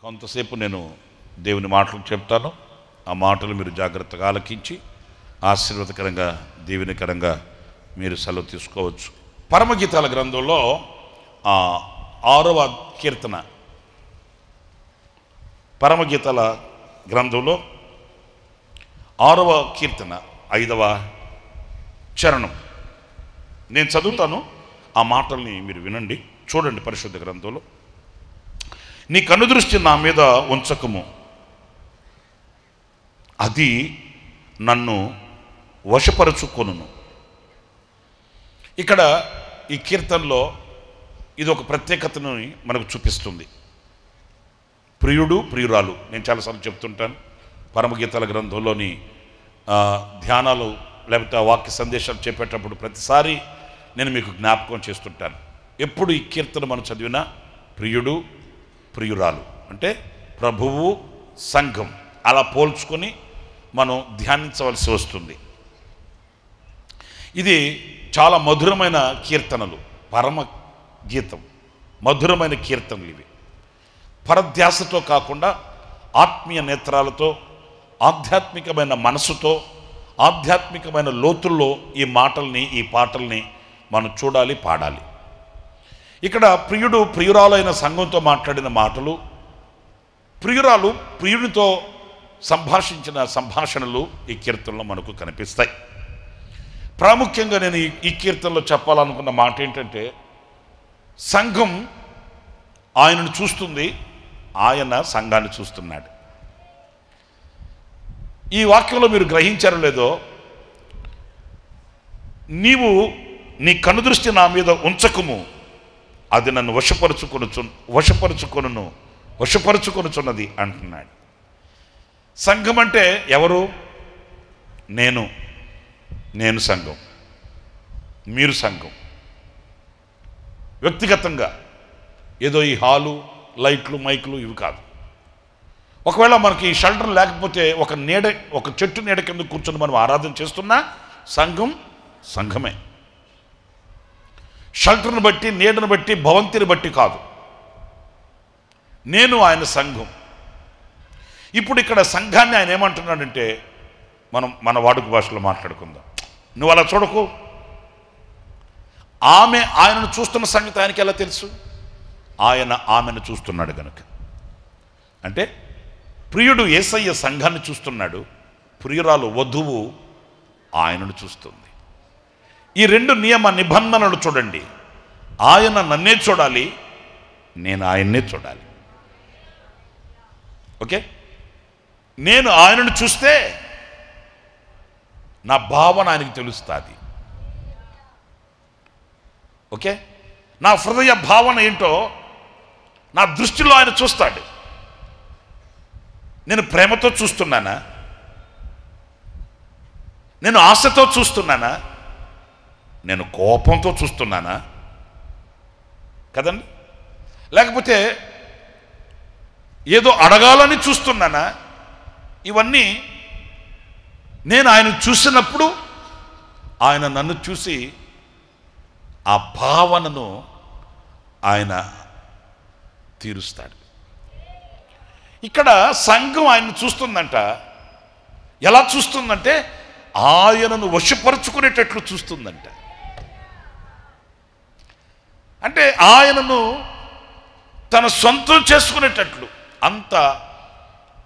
కొంతసేపు నేను దేవుని మాటలు చెప్తాను. ఆ మాటలు మీరు జాగ్రత్తగా ఆలకించి ఆశీర్వాదకరంగా దీవెనకరంగా మీరు సెలవు తీసుకోవచ్చు. పరమగీతాల గ్రంథంలో 6వ కీర్తన, పరమగీతాల గ్రంథంలో 6వ కీర్తన 5వ చరణం నేను చదువుతాను. ఆ మాటల్ని మీరు వినండి, చూడండి. పరిశుద్ధ గ్రంథంలో, నీ కనుదృష్టి నా మీద ఉంచకము, అది నన్ను వశపరుచుకొనును. ఇక్కడ ఈ కీర్తనలో ఇది ఒక ప్రత్యేకతను మనకు చూపిస్తుంది. ప్రియుడు ప్రియురాలు, నేను చాలాసార్లు చెప్తుంటాను. పరమగీతాల గ్రంథంలోని ధ్యానాలు లేకపోతే వాక్య సందేశాలు చెప్పేటప్పుడు ప్రతిసారి నేను మీకు జ్ఞాపకం చేస్తుంటాను. ఎప్పుడు ఈ కీర్తన మనం చదివినా ప్రియుడు ప్రియురాలు అంటే ప్రభువు సంఘం అలా పోల్చుకొని మనం ధ్యానించవలసి వస్తుంది. ఇది చాలా మధురమైన కీర్తనలు, పరమ గీతం, మధురమైన కీర్తనలు ఇవి. పరధ్యాసతో కాకుండా ఆత్మీయ నేత్రాలతో, ఆధ్యాత్మికమైన మనసుతో, ఆధ్యాత్మికమైన లోతుల్లో ఈ మాటల్ని, ఈ పాటల్ని మనం చూడాలి, పాడాలి. ఇక్కడ ప్రియుడు ప్రియురాలైన సంఘంతో మాట్లాడిన మాటలు, ప్రియురాలు ప్రియునితో సంభాషించిన సంభాషణలు ఈ కీర్తనలో మనకు కనిపిస్తాయి. ప్రాముఖ్యంగా నేను ఈ కీర్తనలో చెప్పాలనుకున్న మాట ఏంటంటే, సంఘం ఆయనను చూస్తుంది, ఆయన సంఘాన్ని చూస్తున్నాడు. ఈ వాక్యంలో మీరు గ్రహించారో లేదో, నీవు నీ కనుదృష్టి నా మీద ఉంచకుము, అది నన్ను వశపరుచుకొనుచున్నది అంటున్నాడు. సంఘం అంటే ఎవరు? నేను సంఘం, మీరు సంఘం. వ్యక్తిగతంగా ఏదో ఈ హాలు, లైట్లు, మైకులు ఇవి కాదు. ఒకవేళ మనకి ఈ షెల్టర్ లేకపోతే ఒక చెట్టు నీడ కింద కూర్చొని మనం ఆరాధన చేస్తున్నా సంఘం సంఘమే. షెల్టర్ని బట్టి, నీడను బట్టి, భవంతిని బట్టి కాదు. నేను ఆయన సంఘం. ఇప్పుడు ఇక్కడ సంఘాన్ని ఆయన ఏమంటున్నాడంటే, మన వాడుక భాషలో మాట్లాడుకుందాం. నువ్వు అలా చూడకు. ఆమె ఆయనను చూస్తున్న సంగతి ఆయనకి ఎలా తెలుసు? ఆయన ఆమెను చూస్తున్నాడు గనుక. అంటే ప్రియుడు యేసయ్య సంఘాన్ని చూస్తున్నాడు, ప్రియురాలు వధువు ఆయనను చూస్తుంది. ఈ రెండు నియమ నిబంధనలు చూడండి. ఆయన నన్నే చూడాలి, నేను ఆయన్నే చూడాలి. ఓకే, నేను ఆయనను చూస్తే నా భావన ఆయనకి తెలుస్తుంది. ఓకే, నా హృదయ భావన ఏంటో నా దృష్టిలో ఆయన చూస్తాడు. నేను ప్రేమతో చూస్తున్నానా? నేను ఆశతో చూస్తున్నానా? నేను కోపంతో చూస్తున్నానా? కదండి. లేకపోతే ఏదో అడగాలని చూస్తున్నానా? ఇవన్నీ నేను ఆయన చూసినప్పుడు ఆయన నన్ను చూసి ఆ భావనను ఆయన తీరుస్తాడు. ఇక్కడ సంఘం ఆయన్ని చూస్తుందంట. ఎలా చూస్తుందంటే ఆయనను వశపరుచుకునేటట్లు చూస్తుందంట. అంటే ఆయనను తన సొంతం చేసుకునేటట్లు అంత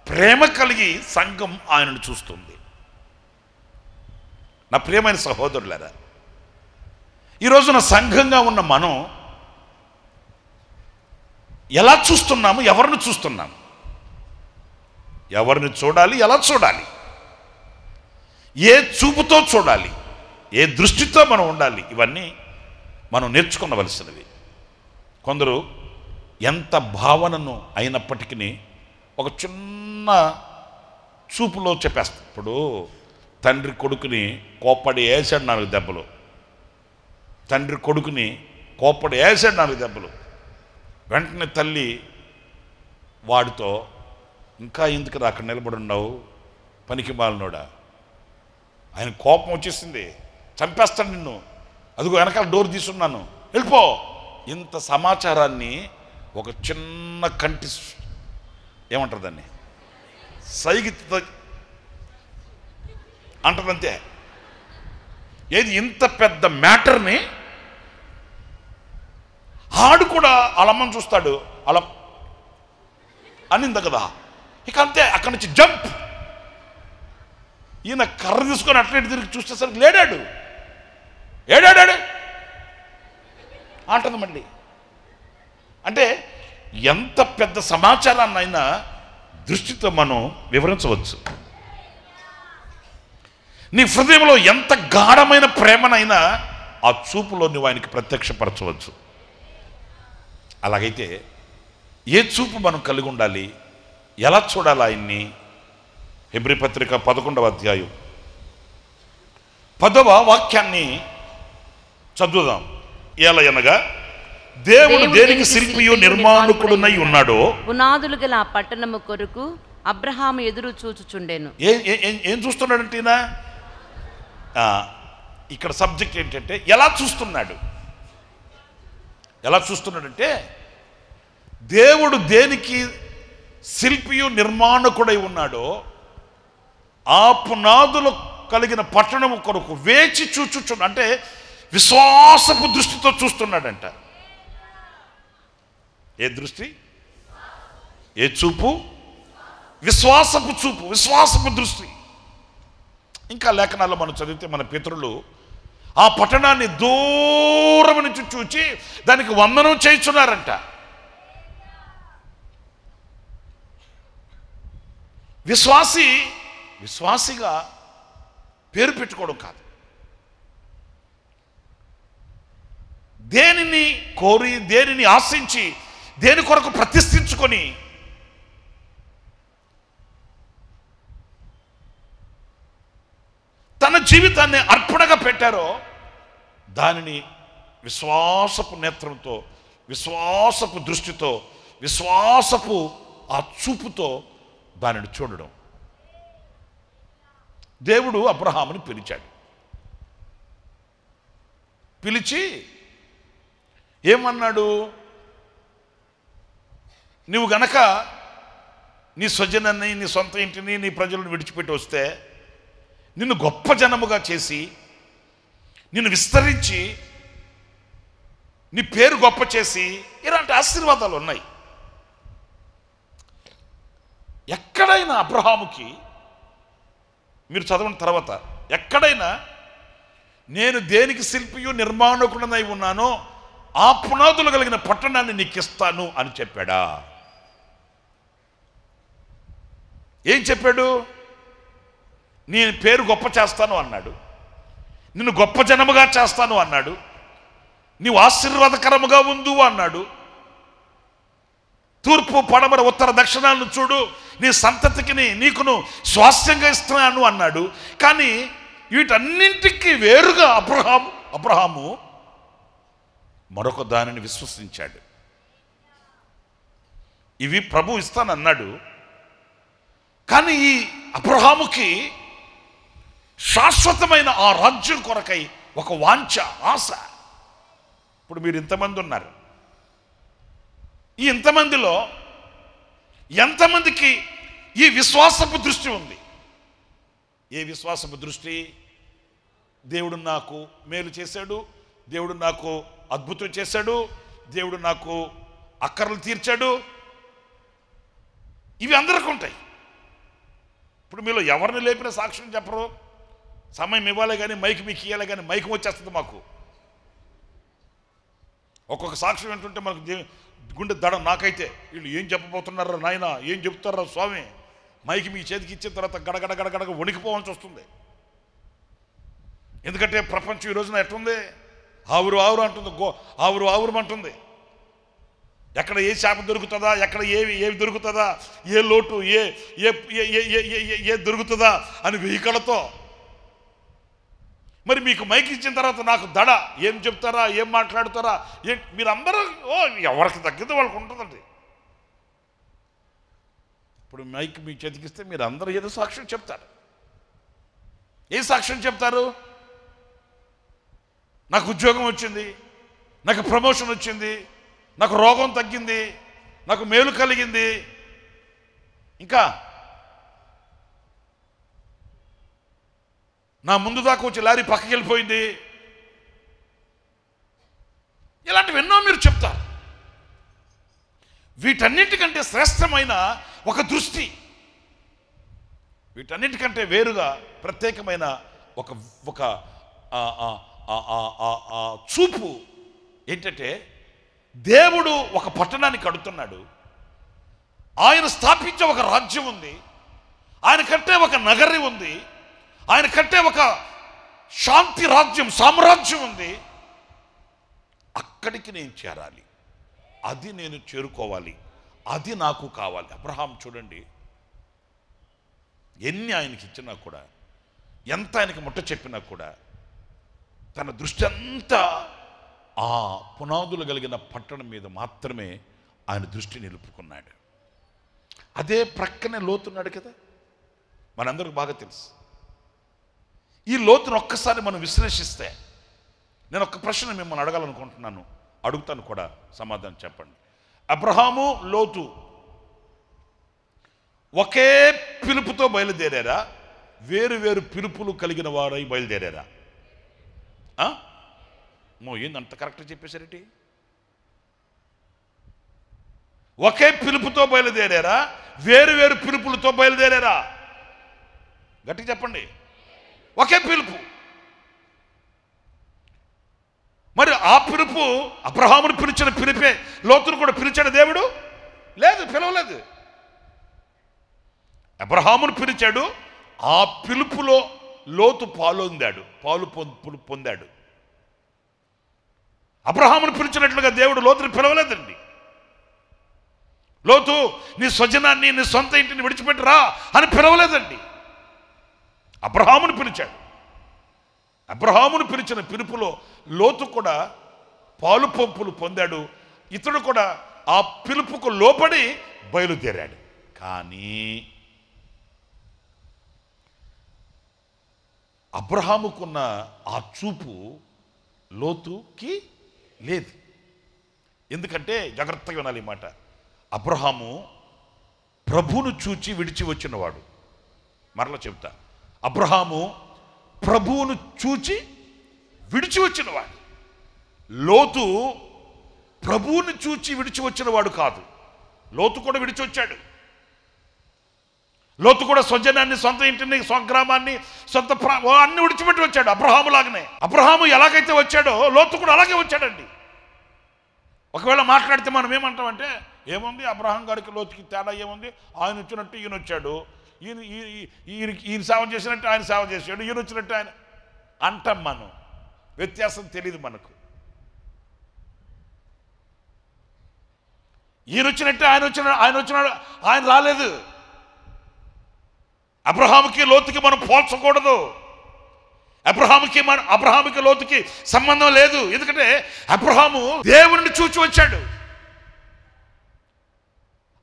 ప్రేమ కలిగి సంఘం ఆయనను చూస్తుంది. నా ప్రియమైన సహోదరులారా, ఈ రోజున సంఘంగా ఉన్న మనం ఎలా చూస్తున్నాము? ఎవరిని చూస్తున్నాము? ఎవరిని చూడాలి? ఎలా చూడాలి? ఏ చూపుతో చూడాలి? ఏ దృష్టితో మనం ఉండాలి? ఇవన్నీ మనం నేర్చుకునవలసినవి. కొందరు ఎంత భావనను అయినప్పటికీ ఒక చిన్న చూపులో చెప్పేస్తారు. ఇప్పుడు తండ్రి కొడుకుని కోప్పడి వేసాడు 4 దెబ్బలు, తండ్రి కొడుకుని కోప్పడి వేసాడు 4 దెబ్బలు. వెంటనే తల్లి వాడితో, ఇంకా ఎందుకు అక్కడ నిలబడి ఉన్నావు పనికి మాలినోడా, ఆయన కోపం వచ్చేసింది, చంపేస్తాడు నిన్ను, అదిగో వెనకాల డోర్ తీసున్నాను, వెళ్ళిపో. ఇంత సమాచారాన్ని ఒక చిన్న కంటి ఏమంటారు దాన్ని, సైగిత అంటదంతే. ఏది ఇంత పెద్ద మ్యాటర్ని ఆడు కూడా అలమ్మని చూస్తాడు, అలం అనింది కదా, ఇక అంతే. అక్కడి నుంచి జంప్. ఈయన కర్ర తీసుకొని అట్లే తిరిగి చూసేసరికి లేడాడు, ఏడాడాడు అంటుంది మళ్ళీ. అంటే ఎంత పెద్ద సమాచారాన్నైనా దృష్టితో మనం వివరించవచ్చు. నీ హృదయంలో ఎంత గాఢమైన ప్రేమనైనా ఆ చూపులో నువ్వు ఆయనకి ప్రత్యక్షపరచవచ్చు. అలాగైతే ఏ చూపు మనం కలిగి ఉండాలి, ఎలా చూడాలి ఆయన్ని? హెబ్రీ పత్రిక 11వ అధ్యాయం 10వ వాక్యాన్ని చదువుదాం. ఏలయనగా దేవుడు దేనికి శిల్పియు నిర్మాణకుడునై ఉన్నాడో, పునాదులు గల ఆ పట్టణము కొరకు అబ్రహాము ఎదురు చూచుచుండెను. ఏం చూస్తున్నాడంటే ఈయన ఇక్కడ సబ్జెక్ట్ ఏంటంటే ఎలా చూస్తున్నాడు. ఎలా చూస్తున్నాడంటే దేవుడు దేనికి శిల్పియు నిర్మాణకుడై ఉన్నాడో ఆ పునాదులు కలిగిన పట్టణము కొరకు వేచి చూచుచున్నాడు. అంటే విశ్వాసపు దృష్టితో చూస్తున్నాడంట. ఏ దృష్టి, ఏ చూపు? విశ్వాసపు చూపు, విశ్వాసపు దృష్టి. ఇంకా లేఖనాల్లో మనం చదివితే మన పితరులు ఆ పట్టణాన్ని దూరం నుంచి చూచి దానికి వందనం చేయుచున్నారంట. విశ్వాసిగా పేరు పెట్టుకోవడం కాదు, దేనిని కోరి, దేనిని ఆశించి, దేని కొరకు ప్రతిష్ఠించుకొని తన జీవితాన్ని అర్పణగా పెట్టారో దానిని విశ్వాసపు నేత్రంతో, విశ్వాసపు దృష్టితో, విశ్వాసపు ఆ చూపుతో దానిని చూడడం. దేవుడు అబ్రహాముని పిలిచాడు. పిలిచి ఏమన్నాడు? నువ్వు గనక నీ స్వజనాన్ని, నీ సొంత ఇంటిని, నీ ప్రజలను విడిచిపెట్టి వస్తే నిన్ను గొప్ప జనముగా చేసి, నిన్ను విస్తరించి, నీ పేరు గొప్ప చేసి, ఇలాంటి ఆశీర్వాదాలు ఉన్నాయి. ఎక్కడైనా అబ్రహాముకి మీరు చదవని తర్వాత ఎక్కడైనా నేను దేనికి శిల్పియు నిర్మాణకుడనై ఉన్నానో ఆ పునాదులు కలిగిన పట్టణాన్ని నీకు ఇస్తాను అని చెప్పాడా? ఏం చెప్పాడు? నీ పేరు గొప్ప చేస్తాను అన్నాడు, నిన్ను గొప్ప జనముగా చేస్తాను అన్నాడు, నీవు ఆశీర్వాదకరముగా ఉండు అన్నాడు, తూర్పు పడమర ఉత్తర దక్షిణాలను చూడు, నీ సంతతికి నీకును స్వాస్థ్యంగా ఇస్తున్నాను అన్నాడు. కానీ వీటన్నింటికి వేరుగా అబ్రహాము మరొక దానిని విశ్వసించాడు. ఇవి ప్రభు ఇస్తానన్నాడు, కానీ ఈ అబ్రహాముకి శాశ్వతమైన ఆ రాజ్యం కొరకై ఒక వాంఛ, ఆశ. ఇప్పుడు మీరు ఇంతమంది ఉన్నారు, ఈ ఇంతమందిలో ఎంతమందికి ఈ విశ్వాసపు దృష్టి ఉంది? ఏ విశ్వాసపు దృష్టి? దేవుడు నాకు మేలు చేశాడు, దేవుడు నాకు అద్భుతం చేశాడు, దేవుడు నాకు అక్కర్లు తీర్చాడు, ఇవి అందరికీ ఉంటాయి. ఇప్పుడు మీలో ఎవరిని లేపిన సాక్ష్యం చెప్పరు, సమయం ఇవ్వాలి కానీ మైక్ మీకు ఇవ్వాలి కానీ మైక్ వచ్చేస్తుంది మాకు. ఒక్కొక్క సాక్ష్యం ఏంటంటే మనకు గుండె దడ. నాకైతే వీళ్ళు ఏం చెప్పబోతున్నారా నాయన, ఏం చెప్తారా స్వామి, మైక్ మీ చేతికి ఇచ్చిన తర్వాత గడగడ గడగడగా వణికిపోవాల్సి వస్తుంది. ఎందుకంటే ప్రపంచం ఈ రోజున ఎట్టుంది? ఆవురు ఆవురు అంటుంది, ఆవురు ఆవురు అంటుంది. ఎక్కడ ఏ చేప దొరుకుతుందా, ఎక్కడ ఏవి దొరుకుతుందా, ఏ లోటు ఏ దొరుకుతుందా అని వెహికలతో. మరి మీకు మైక్ ఇచ్చిన తర్వాత నాకు దడ, ఏం చెప్తారా, ఏం మాట్లాడుతారా, మీరందరూ ఎవరికి తగ్గితే వాళ్ళకు ఉంటుందండి. ఇప్పుడు మైక్ మీ చేతికిస్తే మీరు అందరూ ఏదో సాక్ష్యం చెప్తారు. ఏ సాక్ష్యం చెప్తారు? నాకు ఉద్యోగం వచ్చింది, నాకు ప్రమోషన్ వచ్చింది, నాకు రోగం తగ్గింది, నాకు మేలు కలిగింది, ఇంకా నా ముందు దాకా వచ్చి లారీ పక్కకి వెళ్ళిపోయింది. ఇలాంటివి ఎన్నో మీరు చెప్తారు. వీటన్నిటికంటే శ్రేష్టమైన ఒక దృష్టి, వీటన్నిటికంటే వేరుగా ప్రత్యేకమైన ఒక ఒక చూపు ఏంటంటే, దేవుడు ఒక పట్టణాన్ని కడుతున్నాడు. ఆయన స్థాపించే ఒక రాజ్యం ఉంది, ఆయన కట్టే ఒక నగరి ఉంది, ఆయన కట్టే ఒక శాంతి రాజ్యం, సామ్రాజ్యం ఉంది. అక్కడికి నేను చేరాలి, అది నేను చేరుకోవాలి, అది నాకు కావాలి. అబ్రహాం చూడండి, ఎన్ని ఆయనకి ఇచ్చినా కూడా, ఎంత ఆయనకి ముట్ట చెప్పినా కూడా, తన దృష్టి అంతా ఆ పునాదులు కలిగిన పట్టణం మీద మాత్రమే ఆయన దృష్టి నిలుపుకున్నాడు. అదే ప్రక్కనే లోతున్నాడు కదా, మనందరికి బాగా తెలుసు. ఈ లోతును ఒక్కసారి మనం విశ్లేషిస్తే, నేను ఒక ప్రశ్న మిమ్మల్ని అడగాలనుకుంటున్నాను, అడుగుతాను కూడా, సమాధానం చెప్పండి. అబ్రహాము లోతు ఒకే పిలుపుతో బయలుదేరారా, వేరు వేరు పిలుపులు కలిగిన వారై బయలుదేరారా? ఏందంత కరెక్ట్గా చెప్పేసరికి? ఒకే పిలుపుతో బయలుదేరారా, వేరు వేరు పిలుపులతో బయలుదేరారా? గట్టిగా చెప్పండి. ఒకే పిలుపు. మరి ఆ పిలుపు అబ్రహామును పిలిచిన పిలిపే లోతును కూడా పిలిచాడు దేవుడు? లేదు, పిలవలేదు. అబ్రహామును పిలిచాడు, ఆ పిలుపులో లోతు పాలు పొందాడు. అబ్రహామును పిలిచినట్లుగా దేవుడు లోతుని పిలవలేదండి. లోతు నీ స్వజనాన్ని, నీ సొంత ఇంటిని విడిచిపెట్టురా అని పిలవలేదండి. అబ్రహామును పిలిచాడు. అబ్రహామును పిలిచిన పిలుపులో లోతు కూడా పాలు పంపులు పొందాడు. ఇతడు కూడా ఆ పిలుపుకు లోబడి బయలుదేరాడు. కానీ అబ్రహాముకున్న ఆ చూపు లోతుకి లేదు. ఎందుకంటే జాగ్రత్తగా వినాలి ఈ మాట. అబ్రహాము ప్రభువును చూచి విడిచి వచ్చినవాడు. మరలా చెప్తా, అబ్రహాము ప్రభువును చూచి విడిచి వచ్చినవాడు. లోతు ప్రభువుని చూచి విడిచి వచ్చినవాడు కాదు. లోతు కూడా విడిచి వచ్చాడు. లోతు కూడా స్వజనాన్ని, సొంత ఇంటిని, స్వగ్రామాన్ని, సొంత అన్ని విడిచిపెట్టి వచ్చాడు అబ్రహాము లాగానే. అబ్రహాము ఎలాగైతే వచ్చాడో లోతు కూడా అలాగే వచ్చాడండి. ఒకవేళ మాట్లాడితే మనం ఏమంటామంటే, ఏముంది అబ్రహాం గారికి లోతుకి తేడా ఏముంది, ఆయన వచ్చినట్టు ఈయన వచ్చాడు, ఈయన సేవ చేసినట్టు ఆయన సేవ చేశాడు, ఈయన వచ్చినట్టు ఆయన అంటాం. మనం వ్యత్యాసం తెలియదు మనకు. ఈయన వచ్చినట్టు ఆయన వచ్చినాడు, ఆయన రాలేదు. అబ్రహాముకి లోతుకి మనం పోల్చకూడదు. అబ్రహాముకి లోతుకి సంబంధం లేదు. ఎందుకంటే అబ్రహాము దేవుడిని చూచి వచ్చాడు.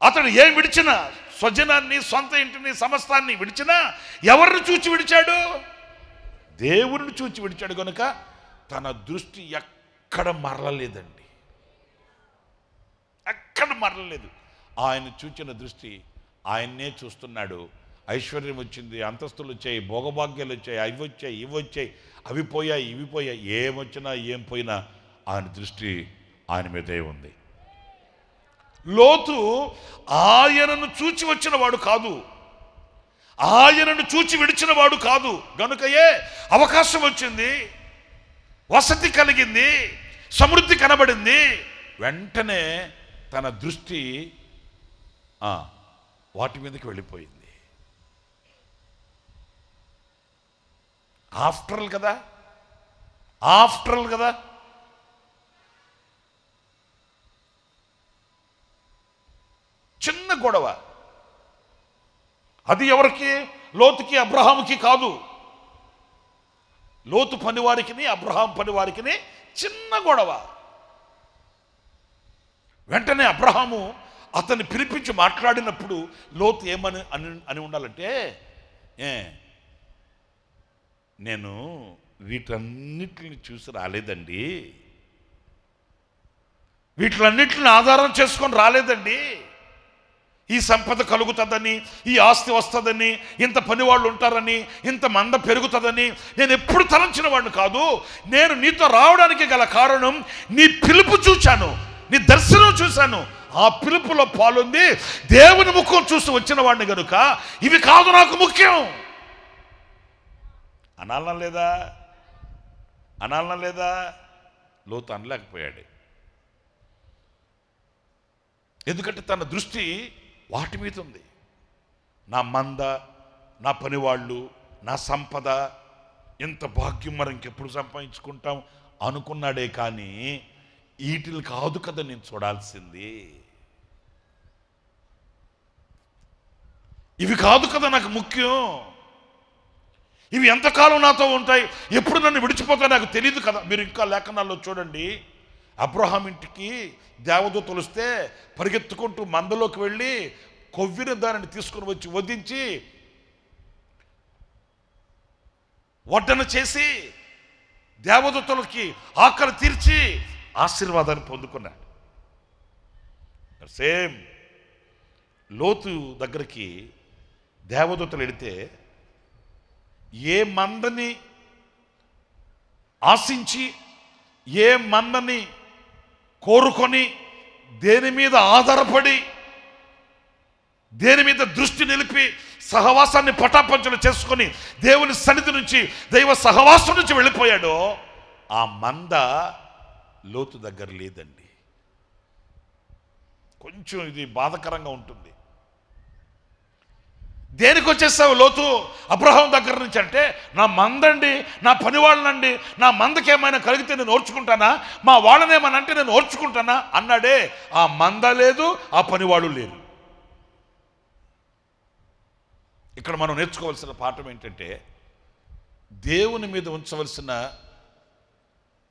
అతడు ఏం విడిచినా, స్వజనాన్ని, సొంత ఇంటిని, సమస్తాన్ని విడిచినా ఎవరిని చూచి విడిచాడు? దేవుడిని చూచి విడిచాడు. కనుక తన దృష్టి ఎక్కడ మరలలేదండి, ఎక్కడ మరలలేదు. ఆయన చూచిన దృష్టి ఆయన్నే చూస్తున్నాడు. ఐశ్వర్యం వచ్చింది, అంతస్తులు వచ్చాయి, భోగభాగ్యాలు వచ్చాయి, అవి వచ్చాయి, ఇవి వచ్చాయి, అవి పోయాయి, ఇవి పోయాయి, ఏమొచ్చినా ఏం పోయినా ఆయన దృష్టి ఆయన మీదే ఉంది. లోతు ఆయనను చూచి వచ్చిన వాడు కాదు, ఆయనను చూచి విడిచిన వాడు కాదు. గనుకయే అవకాశం వచ్చింది, వసతి కలిగింది, సమృద్ధి కనబడింది, వెంటనే తన దృష్టి వాటి మీదకి వెళ్ళిపోయింది. ఆఫ్టరల్ కదా. చిన్న గొడవ అది. ఎవరికి? లోతుకి, అబ్రహాముకి కాదు. లోతు పనివారికి, అబ్రహాం పనివారికి చిన్న గొడవ. వెంటనే అబ్రహాము అతన్ని పిలిపించి మాట్లాడినప్పుడు లోతు ఏమని అని ఉండాలంటే, నేను వీటన్నిటిని చూసి రాలేదండి, వీటిలన్నిటిని ఆధారం చేసుకొని రాలేదండి, ఈ సంపద కలుగుతుందని, ఈ ఆస్తి వస్తుందని, ఇంత పనివాళ్ళు ఉంటారని, ఇంత మంద పెరుగుతుందని నేను ఎప్పుడు తలంచిన వాడిని కాదు. నేను నీతో రావడానికి గల కారణం నీ పిలుపు చూశాను, నీ దర్శనం చూశాను. ఆ పిలుపులో పాలుంది, దేవుని ముఖం చూసి వచ్చిన వాడిని కనుక ఇవి కాదు నాకు ముఖ్యం అనాలనా లేదా? లోతు అనలేకపోయాడు. ఎందుకంటే తన దృష్టి వాటి మీద ఉంది. నా మంద, నా పనివాళ్ళు, నా సంపద, ఎంత భాగ్యం మరి ఇంకెప్పుడు సంపాదించుకుంటాం అనుకున్నాడే కానీ వీటిని కాదు కదా నేను చూడాల్సింది. ఇవి కాదు కదా నాకు ముఖ్యం. ఇవి ఎంతకాలం నాతో ఉంటాయి, ఎప్పుడు నన్ను విడిచిపోతాయి నాకు తెలియదు కదా. మీరు ఇంకా లేఖనాల్లో చూడండి, అబ్రహాం ఇంటికి దేవదూతలు వస్తే పరిగెత్తుకుంటూ మందలోకి వెళ్ళి కొవ్విన దానిని తీసుకుని వచ్చి వధించి వడ్డన చేసి దేవదూతలకి ఆకలి తీర్చి ఆశీర్వాదాన్ని పొందుకున్నాడు. సేమ్ లోతు దగ్గరికి దేవదూతలు వెళితే ఏ మందని ఆశించి, ఏ మందని కోరుకొని, దేని మీద ఆధారపడి, దేని మీద దృష్టి నిలిపి సహవాసాన్ని పటాపంచలు చేసుకొని దేవుని సన్నిధి నుంచి, దైవ సహవాసం నుంచి వెళ్ళిపోయాడో ఆ మంద లోతు దగ్గర లేదండి. కొంచెం ఇది బాధకరంగా ఉంటుంది. దేనికి వచ్చేస్తావు లోతు అబ్రహాం దగ్గర నుంచి అంటే, నా మందండి, నా పని వాళ్ళనండి, నా మందకి ఏమైనా కలిగితే నేను ఓర్చుకుంటానా, మా వాళ్ళనేమని అంటే నేను ఓర్చుకుంటానా అన్నాడే. ఆ మంద లేదు, ఆ పనివాళ్ళు లేరు. ఇక్కడ మనం నేర్చుకోవాల్సిన పాఠం ఏంటంటే, దేవుని మీద ఉంచవలసిన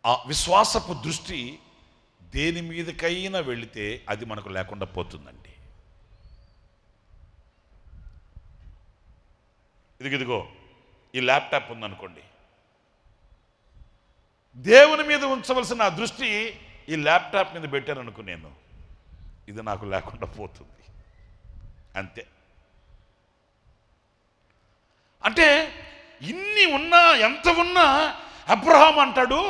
ఆ విశ్వాసపు దృష్టి దేని మీదకైనా వెళితే అది మనకు లేకుండా పోతుందండి. ఇదిగో ఈ ల్యాప్టాప్ ఉందనుకోండి, దేవుని మీద ఉంచవలసిన ఆ దృష్టి ఈ ల్యాప్టాప్ మీద పెట్టాననుకో, నేను ఇది నాకు లేకుండా పోతుంది అంతే. అంటే ఇన్ని ఉన్నా, ఎంత ఉన్నా అబ్రహాం అంటాడు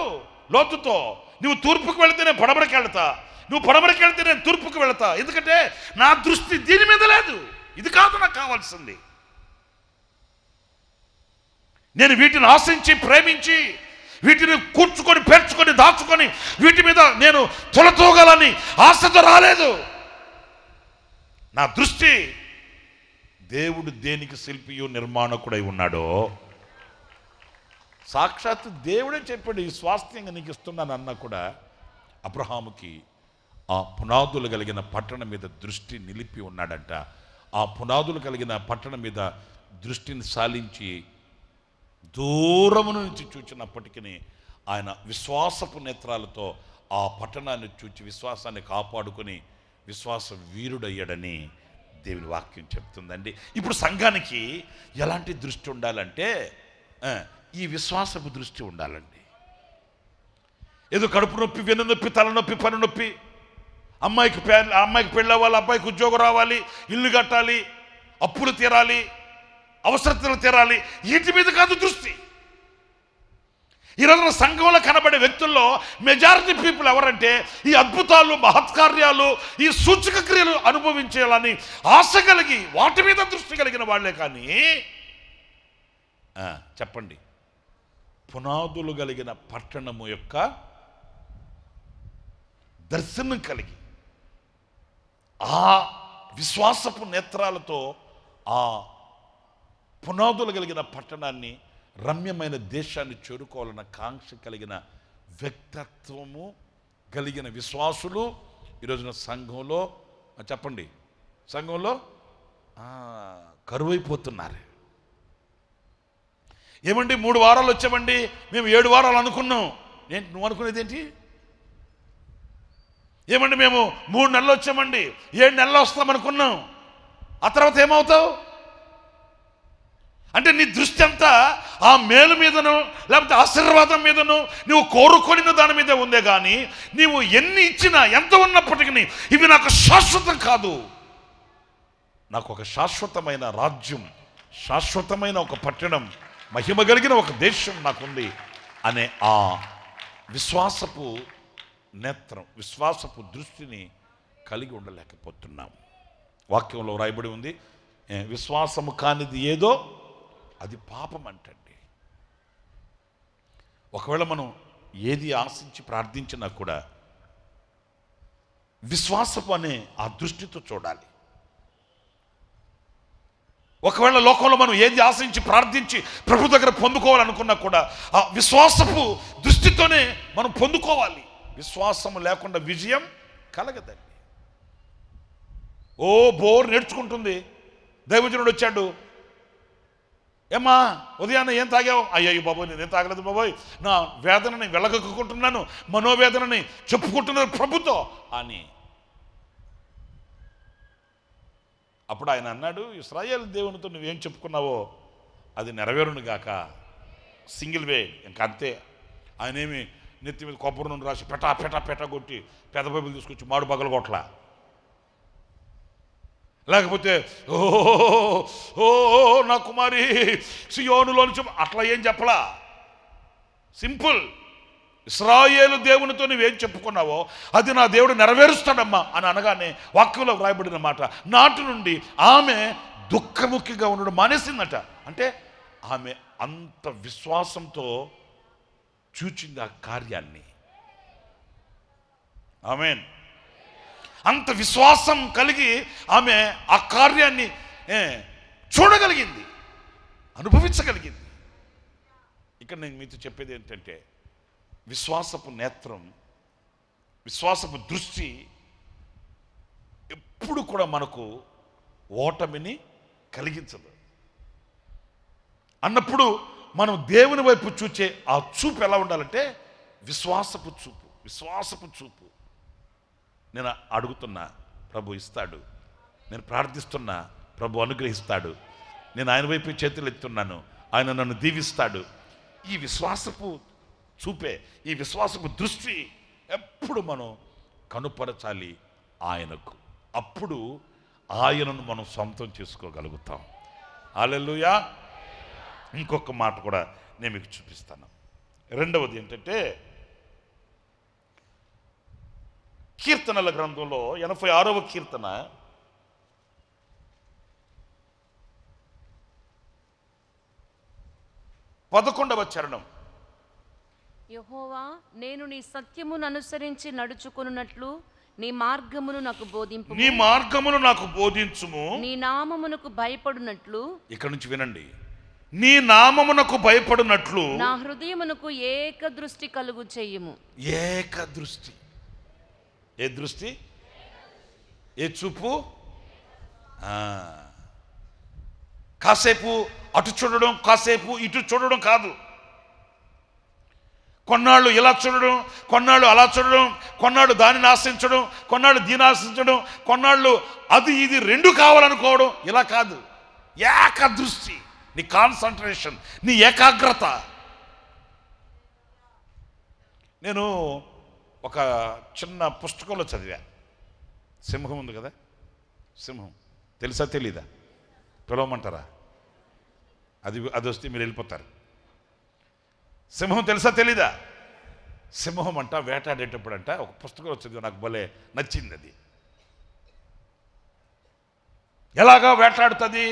లోతుతో, నువ్వు తూర్పుకు వెళితే నేను పడమరకి వెళ్తా, నువ్వు పడమరకి వెళితే నేను తూర్పుకు వెళతా. ఎందుకంటే నా దృష్టి దీని మీద లేదు, ఇది కాదు నాకు కావాల్సింది. నేను వీటిని ఆశించి, ప్రేమించి, వీటిని కూర్చుకొని, పేర్చుకొని, దాచుకొని వీటి మీద నేను తొలతూగాలని ఆశతో రాలేదు. నా దృష్టి దేవుడు దేనికి శిల్పియు నిర్మాణకుడై ఉన్నాడో, సాక్షాత్తు దేవుడే చెప్పాడు, ఈ స్వాస్థ్యంగా నీకు ఇస్తున్నాను అన్నా కూడా అబ్రహాముకి ఆ పునాదులు కలిగిన పట్టణం మీద దృష్టి నిలిపి ఉన్నాడంట. ఆ పునాదులు కలిగిన పట్టణం మీద దృష్టిని సాలించి దూరమును నుంచి చూచినప్పటికీ ఆయన విశ్వాసపు నేత్రాలతో ఆ పట్టణాన్ని చూచి విశ్వాసాన్ని కాపాడుకొని విశ్వాస వీరుడయ్యాడని దేవుని వాక్యం చెప్తుందండి. ఇప్పుడు సంఘానికి ఎలాంటి దృష్టి ఉండాలంటే, ఈ విశ్వాసపు దృష్టి ఉండాలండి. ఏదో కడుపు నొప్పి, వెన్ను నొప్పి, తలనొప్పి, పని నొప్పి, అమ్మాయికి పెళ్ళి అవ్వాలి, అబ్బాయికి ఉద్యోగం రావాలి, ఇల్లు కట్టాలి, అప్పులు తీరాలి, అవసరతలు తీరాలి, వీటి మీద కాదు దృష్టి. ఈరోజున సంఘంలో కనబడే వ్యక్తుల్లో మెజారిటీ పీపుల్ ఎవరంటే ఈ అద్భుతాలు, మహత్కార్యాలు, ఈ సూచక క్రియలు అనుభవించాలని ఆశ కలిగి వాటి మీద దృష్టి కలిగిన వాళ్ళే. కానీ చెప్పండి, పునాదులు కలిగిన పట్టణము యొక్క దర్శనం కలిగి ఆ విశ్వాసపు నేత్రాలతో ఆ పునాదులు కలిగిన పట్టణాన్ని, రమ్యమైన దేశాన్ని చేరుకోవాలన్న కాంక్ష కలిగిన వ్యక్తిత్వము కలిగిన విశ్వాసులు ఈరోజున సంఘంలో చెప్పండి, సంఘంలో కరువైపోతున్నారు. ఏమండి 3 వారాలు వచ్చామండి, మేము 7 వారాలు అనుకున్నాం. ఏంటి నువ్వు అనుకునేది ఏంటి? ఏమండి మేము 3 నెలలు వచ్చామండి, 7 నెలలు వస్తామనుకున్నాం. ఆ తర్వాత ఏమవుతావు అంటే నీ దృష్టి అంతా ఆ మేలు మీదను లేకపోతే ఆశీర్వాదం మీదను నువ్వు కోరుకొనిన దాని మీదే ఉందే కానీ నీవు ఎన్ని ఇచ్చినా ఎంత ఉన్నప్పటికీ ఇవి నాకు శాశ్వతం కాదు. నాకు ఒక శాశ్వతమైన రాజ్యం, శాశ్వతమైన ఒక పట్టణం, మహిమ కలిగిన ఒక దేశం నాకుంది అనే ఆ విశ్వాసపు నేత్రం, విశ్వాసపు దృష్టిని కలిగి ఉండలేకపోతున్నాం. వాక్యంలో రాయబడి ఉంది, విశ్వాసము కానిది ఏదో అది పాపం అంటండి. ఒకవేళ మనం ఏది ఆశించి ప్రార్థించినా కూడా విశ్వాసపు అనే ఆ దృష్టితో చూడాలి. ఒకవేళ లోకంలో మనం ఏది ఆశించి ప్రార్థించి ప్రభు దగ్గర పొందుకోవాలనుకున్నా కూడా ఆ విశ్వాసపు దృష్టితోనే మనం పొందుకోవాలి. విశ్వాసము లేకుండా విజయం కలగదండి. ఓ బోర్ నేర్చుకుంటుంది. దైవజనుడు వచ్చాడు, ఏమ్మా ఉదయాన్నే ఏం తాగావు? అయ్యో బాబోయ్ నేనేం తాగలేదు బాబోయ్, నా వేదనని వెళ్ళగక్కుంటున్నాను, మనోవేదనని చెప్పుకుంటున్నాను ప్రభుతో అని. అప్పుడు ఆయన అన్నాడు, ఇశ్రాయేలు దేవునితో నువ్వేం చెప్పుకున్నావో అది నెరవేరును గాక. సింగిల్ వే, ఇంకా అంతే. ఆయన ఏమి నెత్తి మీద కొబ్బరి నూనె రాసి పెటా పెటా పెటా కొట్టి పెద్ద బైబిల్ తీసుకొచ్చి మాడు పగలు కొట్ల, లేకపోతే ఓ ఓ నా కుమారి సియోనులో అట్లా ఏం చెప్పలా. సింపుల్, ఇశ్రాయేలు దేవునితో నువ్వేం చెప్పుకున్నావో అది నా దేవుడు నెరవేరుస్తాడమ్మా అని అనగానే వాక్యంలో వ్రాయబడిన మాట, నాటి నుండి ఆమె దుఃఖముఖిగా ఉండడం మానేసిందట. అంటే ఆమె అంత విశ్వాసంతో చూచింది ఆ కార్యాన్ని. ఆమేన్. అంత విశ్వాసం కలిగి ఆమె ఆ కార్యాన్ని చూడగలిగింది, అనుభవించగలిగింది. ఇక్కడ నేను మీతో చెప్పేది ఏంటంటే, విశ్వాసపు నేత్రం, విశ్వాసపు దృష్టి ఎప్పుడు కూడా మనకు ఓటమిని కలిగించదు. అన్నప్పుడు మనం దేవుని వైపు చూచే ఆ చూపు ఎలా ఉండాలంటే విశ్వాసపు చూపు, విశ్వాసపు చూపు. నేను అడుగుతున్నా, ప్రభు ఇస్తాడు. నేను ప్రార్థిస్తున్నా, ప్రభు అనుగ్రహిస్తాడు. నేను ఆయన వైపు చేతులు ఎత్తున్నాను, ఆయన నన్ను దీవిస్తాడు. ఈ విశ్వాసపు చూపే, ఈ విశ్వాసపు దృష్టి ఎప్పుడు మనం కనుపరచాలి ఆయనకు. అప్పుడు ఆయనను మనం సొంతం చేసుకోగలుగుతాం. హల్లెలూయా. ఇంకొక మాట కూడా నేను మీకు చూపిస్తాను. రెండవది ఏంటంటే, కీర్తనల గ్రంథంలో 86వ కీర్తన 11వ చరణం. యెహోవా, నేను నీ సత్యమును అనుసరించి నడుచుకొనున్నట్లు నీ మార్గమును నాకు బోధింపు. నీ మార్గమును నాకు బోధించుము. నీ నామమునకు భయపడునట్లు, ఇక్కడ నుంచి వినండి, నీ నామమునకు భయపడునట్లు నా హృదయమునకు ఏక దృష్టి కలుగు చెయ్యుము. ఏక దృష్టి. ఏ దృష్టి? ఏ చూపు? కాసేపు అటు చూడడం, కాసేపు ఇటు చూడడం కాదు. కొన్నాళ్ళు ఇలా చూడడం, కొన్నాళ్ళు అలా చూడడం, కొన్నాళ్ళు దానిని ఆశించడం, కొన్నాళ్ళు దీని ఆశించడం, కొన్నాళ్ళు అది ఇది రెండు కావాలనుకోవడం, ఇలా కాదు. ఏక దృష్టి, నీ కాన్సన్ట్రేషన్, నీ ఏకాగ్రత. నేను ఒక చిన్న పుస్తకంలో చదివా. సింహం ఉంది కదా, సింహం తెలుసా తెలీదా? పిలవమంటారా? అది వస్తే మీరు వెళ్ళిపోతారు. సింహం తెలుసా తెలీదా? సింహం అంట వేటాడేటప్పుడు అంట ఒక పుస్తకంలో చదివా, నాకు భలే నచ్చింది. అది ఎలాగా వేటాడుతుంది?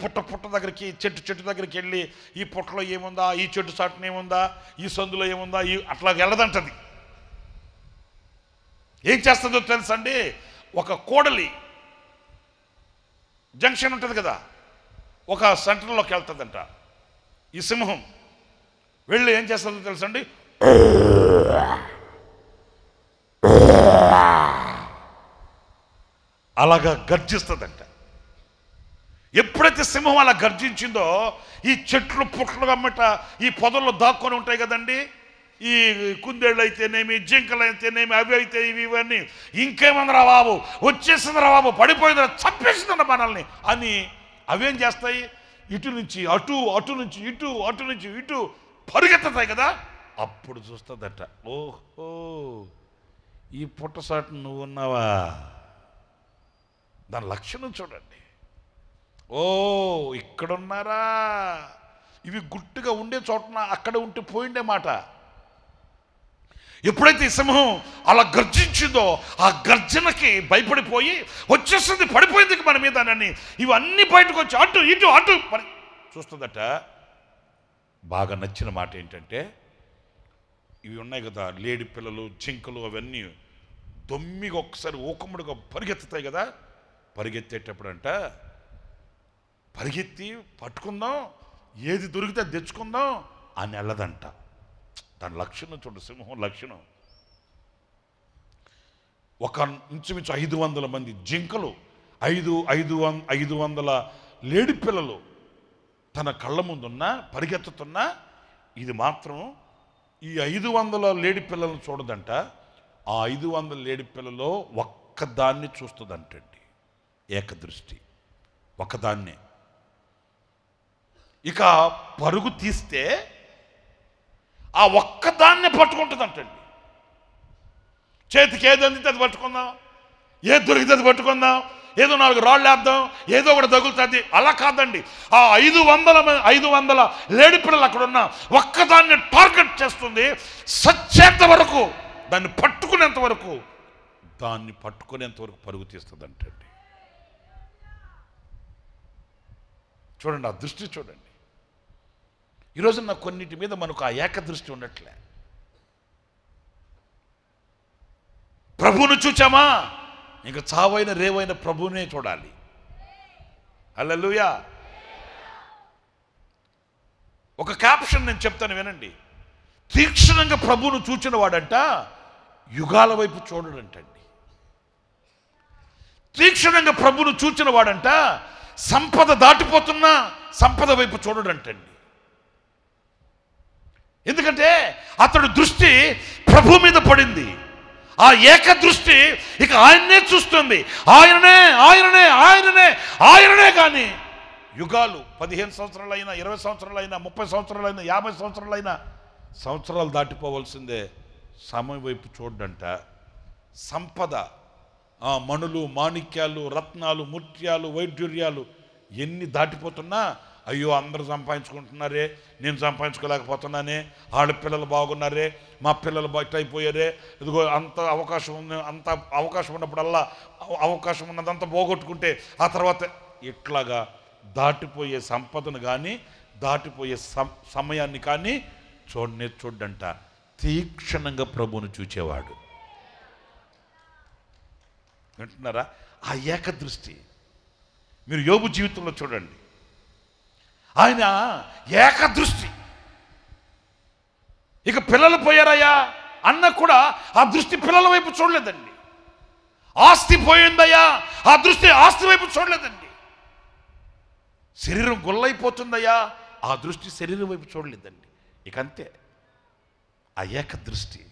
పుట్ట దగ్గరికి, చెట్టు దగ్గరికి వెళ్ళి ఈ పుట్టలో ఏముందా, ఈ చెట్టు చాటున ఏముందా, ఈ సందులో ఏముందా, అట్లా వెళ్ళదంటది. ఏం చేస్తుందో తెలుసండి? ఒక కోడలి జంక్షన్ ఉంటుంది కదా, ఒక సెంటర్లోకి వెళ్తుందంట. ఈ సింహం వెళ్ళి ఏం చేస్తుందో తెలుసండి? అలాగా గర్జిస్తుందంట. ఎప్పుడైతే సింహం అలా గర్జించిందో, ఈ చెట్లు పుట్లు గమ్మట ఈ పొదల్లో దాక్కొని ఉంటాయి కదండి, ఈ కుందేళ్ళు అయితేనేమి, జింకలు అయితేనేమి, అవి అయితే ఇవన్నీ, ఇంకేమందరా బాబు, వచ్చేసిందిరా బాబు, పడిపోయిందిరా, చంపేసిందిరా మనల్ని అని అవేం చేస్తాయి? ఇటు నుంచి అటు, అటు నుంచి ఇటు, అటు నుంచి ఇటు పరిగెత్తుతాయి కదా. అప్పుడు చూస్తుందట, ఓహో ఈ పుట్టసాటు నువ్వు ఉన్నావా. దాని లక్షణం చూడండి. ఓ ఇక్కడున్నారా, ఇవి గుట్టుగా ఉండే చోటన అక్కడ ఉంటే పోయిండే మాట. ఎప్పుడైతే ఈ సింహం అలా గర్జించిందో ఆ గర్జనకి భయపడిపోయి వచ్చేస్తుంది, పడిపోయింది మన మీద అని ఇవన్నీ బయటకు వచ్చి అటు ఇటు అటు చూస్తుందట. బాగా నచ్చిన మాట ఏంటంటే, ఇవి ఉన్నాయి కదా లేడి పిల్లలు, జింకలు, అవన్నీ దొమ్మిగా ఒక్కసారి ఊకముడుగా పరిగెత్తుతాయి కదా. పరిగెత్తేటప్పుడంట పరిగెత్తి పట్టుకుందాం, ఏది దొరికితే తెచ్చుకుందాం అని వెళ్ళదంట. దాని లక్షణం చూడు, సింహం లక్షణం. ఒక ఇంచుమించు 500 మంది జింకలు, 500 లేడి పిల్లలు తన కళ్ళ ముందున్నా పరిగెత్తుతున్నా, ఇది మాత్రం ఈ 500 లేడి పిల్లలను చూడదంట. ఆ 500 లేడి పిల్లలో ఒక్కదాన్ని చూస్తుందంటండి, ఏకదృష్టి, ఒకదాన్నే. ఇక పరుగు తీస్తే ఆ ఒక్కదాన్నే పట్టుకుంటుందంటండి. చేతికి ఏది అందితే అది పట్టుకుందాం, ఏది దొరికితే అది పట్టుకుందాం, ఏదో 4 రాళ్ళు వేద్దాం, ఏదో ఒకటి తగులుతుంది, అలా కాదండి. ఆ 500 లేడి పిల్లలు అక్కడున్న ఒక్కదాన్ని టార్గెట్ చేస్తుంది. సచ్చేంత వరకు, దాన్ని పట్టుకునేంత వరకు పరుగు తీస్తుందంటండి. చూడండి ఆ దృష్టి చూడండి. ఈరోజు నా కొన్నిటి మీద మనకు ఆ ఏకదృష్టి ఉండట్లే. ప్రభువును చూచామా, ఇంకా చావైన రేవైన ప్రభువునే చూడాలి. హల్లెలూయా. ఒక క్యాప్షన్ నేను చెప్తాను వినండి. తీక్షణంగా ప్రభువును చూచిన వాడంట యుగాల వైపు చూడడంటండి. తీక్షణంగా ప్రభువును చూచిన వాడంట సంపద దాటిపోతున్నా సంపద వైపు చూడడంటండి. ఎందుకంటే అతడు దృష్టి ప్రభు మీద పడింది. ఆ ఏక దృష్టి ఇక ఆయన్నే చూస్తుంది. ఆయననే ఆయననే ఆయననే ఆయననే. కానీ యుగాలు 15 సంవత్సరాలైనా, 20 సంవత్సరాలైనా, 30 సంవత్సరాలైనా, 50 సంవత్సరాలైనా సంవత్సరాలు దాటిపోవలసిందే సమయం వైపు చూడంట. సంపద, మణులు, మాణిక్యాలు, రత్నాలు, ముత్యాలు, వైఢూర్యాలు ఎన్ని దాటిపోతున్నా, అయ్యో అందరూ సంపాదించుకుంటున్నారే, నేను సంపాదించుకోలేకపోతున్నానే, వాళ్ళ పిల్లలు బాగున్నారే, మా పిల్లలు బయట అయిపోయారే, ఇదిగో అంత అవకాశం ఉంది, అంత అవకాశం ఉన్నప్పుడల్లా అవకాశం ఉన్నదంతా పోగొట్టుకుంటే ఆ తర్వాత ఇట్లాగా దాటిపోయే సంపదను కానీ దాటిపోయే సమయాన్ని కానీ చూడంట. తీక్షణంగా ప్రభువును చూచేవాడు. వింటున్నారా? ఆ ఏకదృష్టి మీరు యోబు జీవితంలో చూడండి. ఆయన ఏకదృష్టి. ఇక పిల్లలు పోయారయ్యా అన్న కూడా ఆ దృష్టి పిల్లల వైపు చూడలేదండి. ఆస్తి పోయిందయ్యా, ఆ దృష్టి ఆస్తి వైపు చూడలేదండి. శరీరం గొల్లైపోతుందయ్యా, ఆ దృష్టి శరీరం వైపు చూడలేదండి. ఇక అంతే, ఆ ఏకదృష్టి.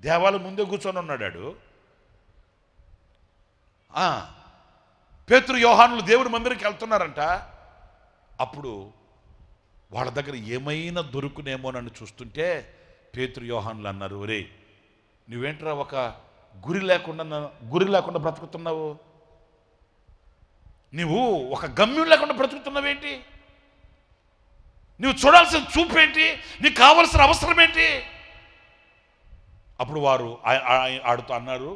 దేవాలయం ముందే కూర్చొని ఉన్నాడు. పేతురు యోహానులు దేవుడి మందిరికి వెళ్తున్నారంట. అప్పుడు వాళ్ళ దగ్గర ఏమైనా దొరుకునేమోనని చూస్తుంటే పేతురు యోహానులు అన్నారు, ఒరే నువ్వేంట్రా ఒక గురి లేకుండా బ్రతుకుతున్నావు, నువ్వు ఒక గమ్యం లేకుండా బ్రతుకుతున్నావేంటి, నువ్వు చూడాల్సిన చూపేంటి, నీకు కావలసిన అవసరం ఏంటి? అప్పుడు వారు ఆడుతూ అన్నారు,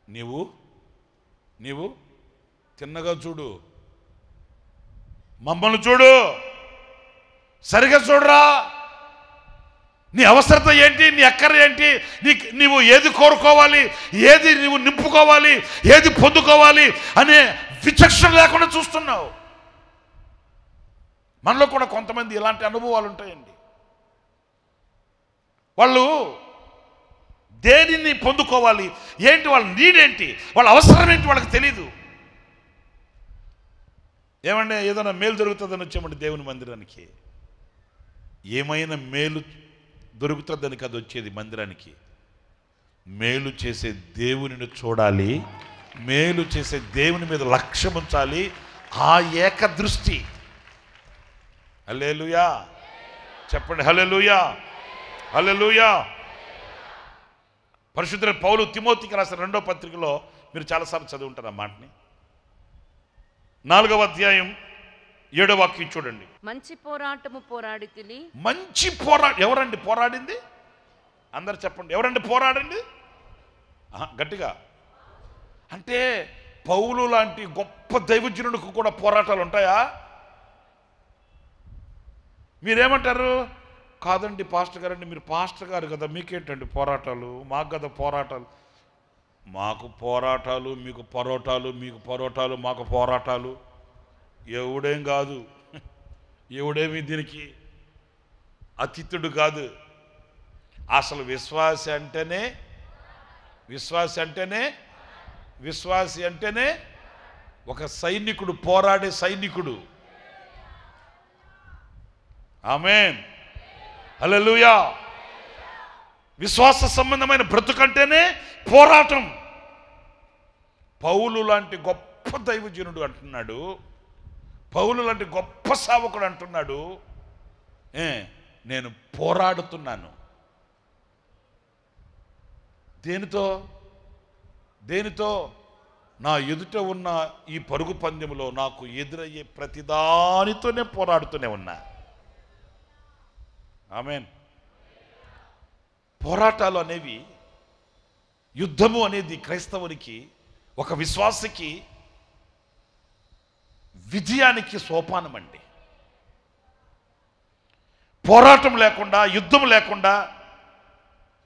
నీవు తిన్నగా చూడు, మమ్మల్ని చూడు, సరిగా చూడరా, నీ అవసరత ఏంటి, నీ అక్కర ఏంటి, నీవు ఏది కోరుకోవాలి, ఏది నీవు నింపుకోవాలి, ఏది పొందుకోవాలి అనే విచక్షణ లేకుండా చూస్తున్నావు. మనలో కూడా కొంతమంది ఇలాంటి అనుభవాలు ఉంటాయండి. వాళ్ళు దేనిని పొందుకోవాలి, ఏంటి వాళ్ళ నీడేంటి, వాళ్ళ అవసరం ఏంటి వాళ్ళకి తెలీదు. ఏమంటే ఏదైనా మేలు దొరుకుతుందని వచ్చామండి దేవుని మందిరానికి, ఏమైనా మేలు దొరుకుతుందని కాదు వచ్చేది మందిరానికి. మేలు చేసే దేవునిని చూడాలి, మేలు చేసే దేవుని మీద లక్ష్యం ఉంచాలి. ఆ ఏకదృష్టి. హల్లెలూయా చెప్పండి, హల్లెలూయా హల్లెలూయా. పరిశుద్ధుడైన పౌలు తిమోతికి రాసిన 2వ పత్రికలో మీరు చాలాసార్లు చదివి ఉంటారు ఆ మాటని. 4వ అధ్యాయం 7వ వాక్యం చూడండి. మంచి పోరాటము పోరాడి తిని. మంచి ఎవరండి పోరాడింది? అందరు చెప్పండి, ఎవరండి పోరాడింది? గట్టిగా. అంటే పౌలు లాంటి గొప్ప దైవజనుడికి కూడా పోరాటాలు ఉంటాయా? మీరేమంటారు? కాదండి పాస్టర్ గారండి, మీరు పాస్టర్ గారు కదా, మీకేంటండి పోరాటాలు? మాకు కదా పోరాటాలు. మాకు పోరాటాలు, మీకు పరోటాలు, మీకు పరోటాలు, మాకు పోరాటాలు. ఎవడేం కాదు, ఎవడేమి దీనికి అతిథుడు కాదు. అసలు విశ్వాసి అంటేనే ఒక సైనికుడు, పోరాడే సైనికుడు. ఆమేన్, హల్లెలూయా. విశ్వాస సంబంధమైన బ్రతుకంటేనే పోరాటం. పౌలు లాంటి గొప్ప దైవజనుడు అంటున్నాడు, పౌలు లాంటి గొప్ప సేవకుడు అంటున్నాడు, నేను పోరాడుతున్నాను. దేనితో? నా ఎదుట ఉన్న ఈ పరుగు పందెంలో నాకు ఎదురయ్యే ప్రతిదానితోనే పోరాడుతూనే ఉన్నా. ఆమేన్. పోరాటాలు అనేవి, యుద్ధము అనేది క్రైస్తవునికి, ఒక విశ్వాసికి విజయానికి సోపానం అండి. పోరాటం లేకుండా, యుద్ధం లేకుండా,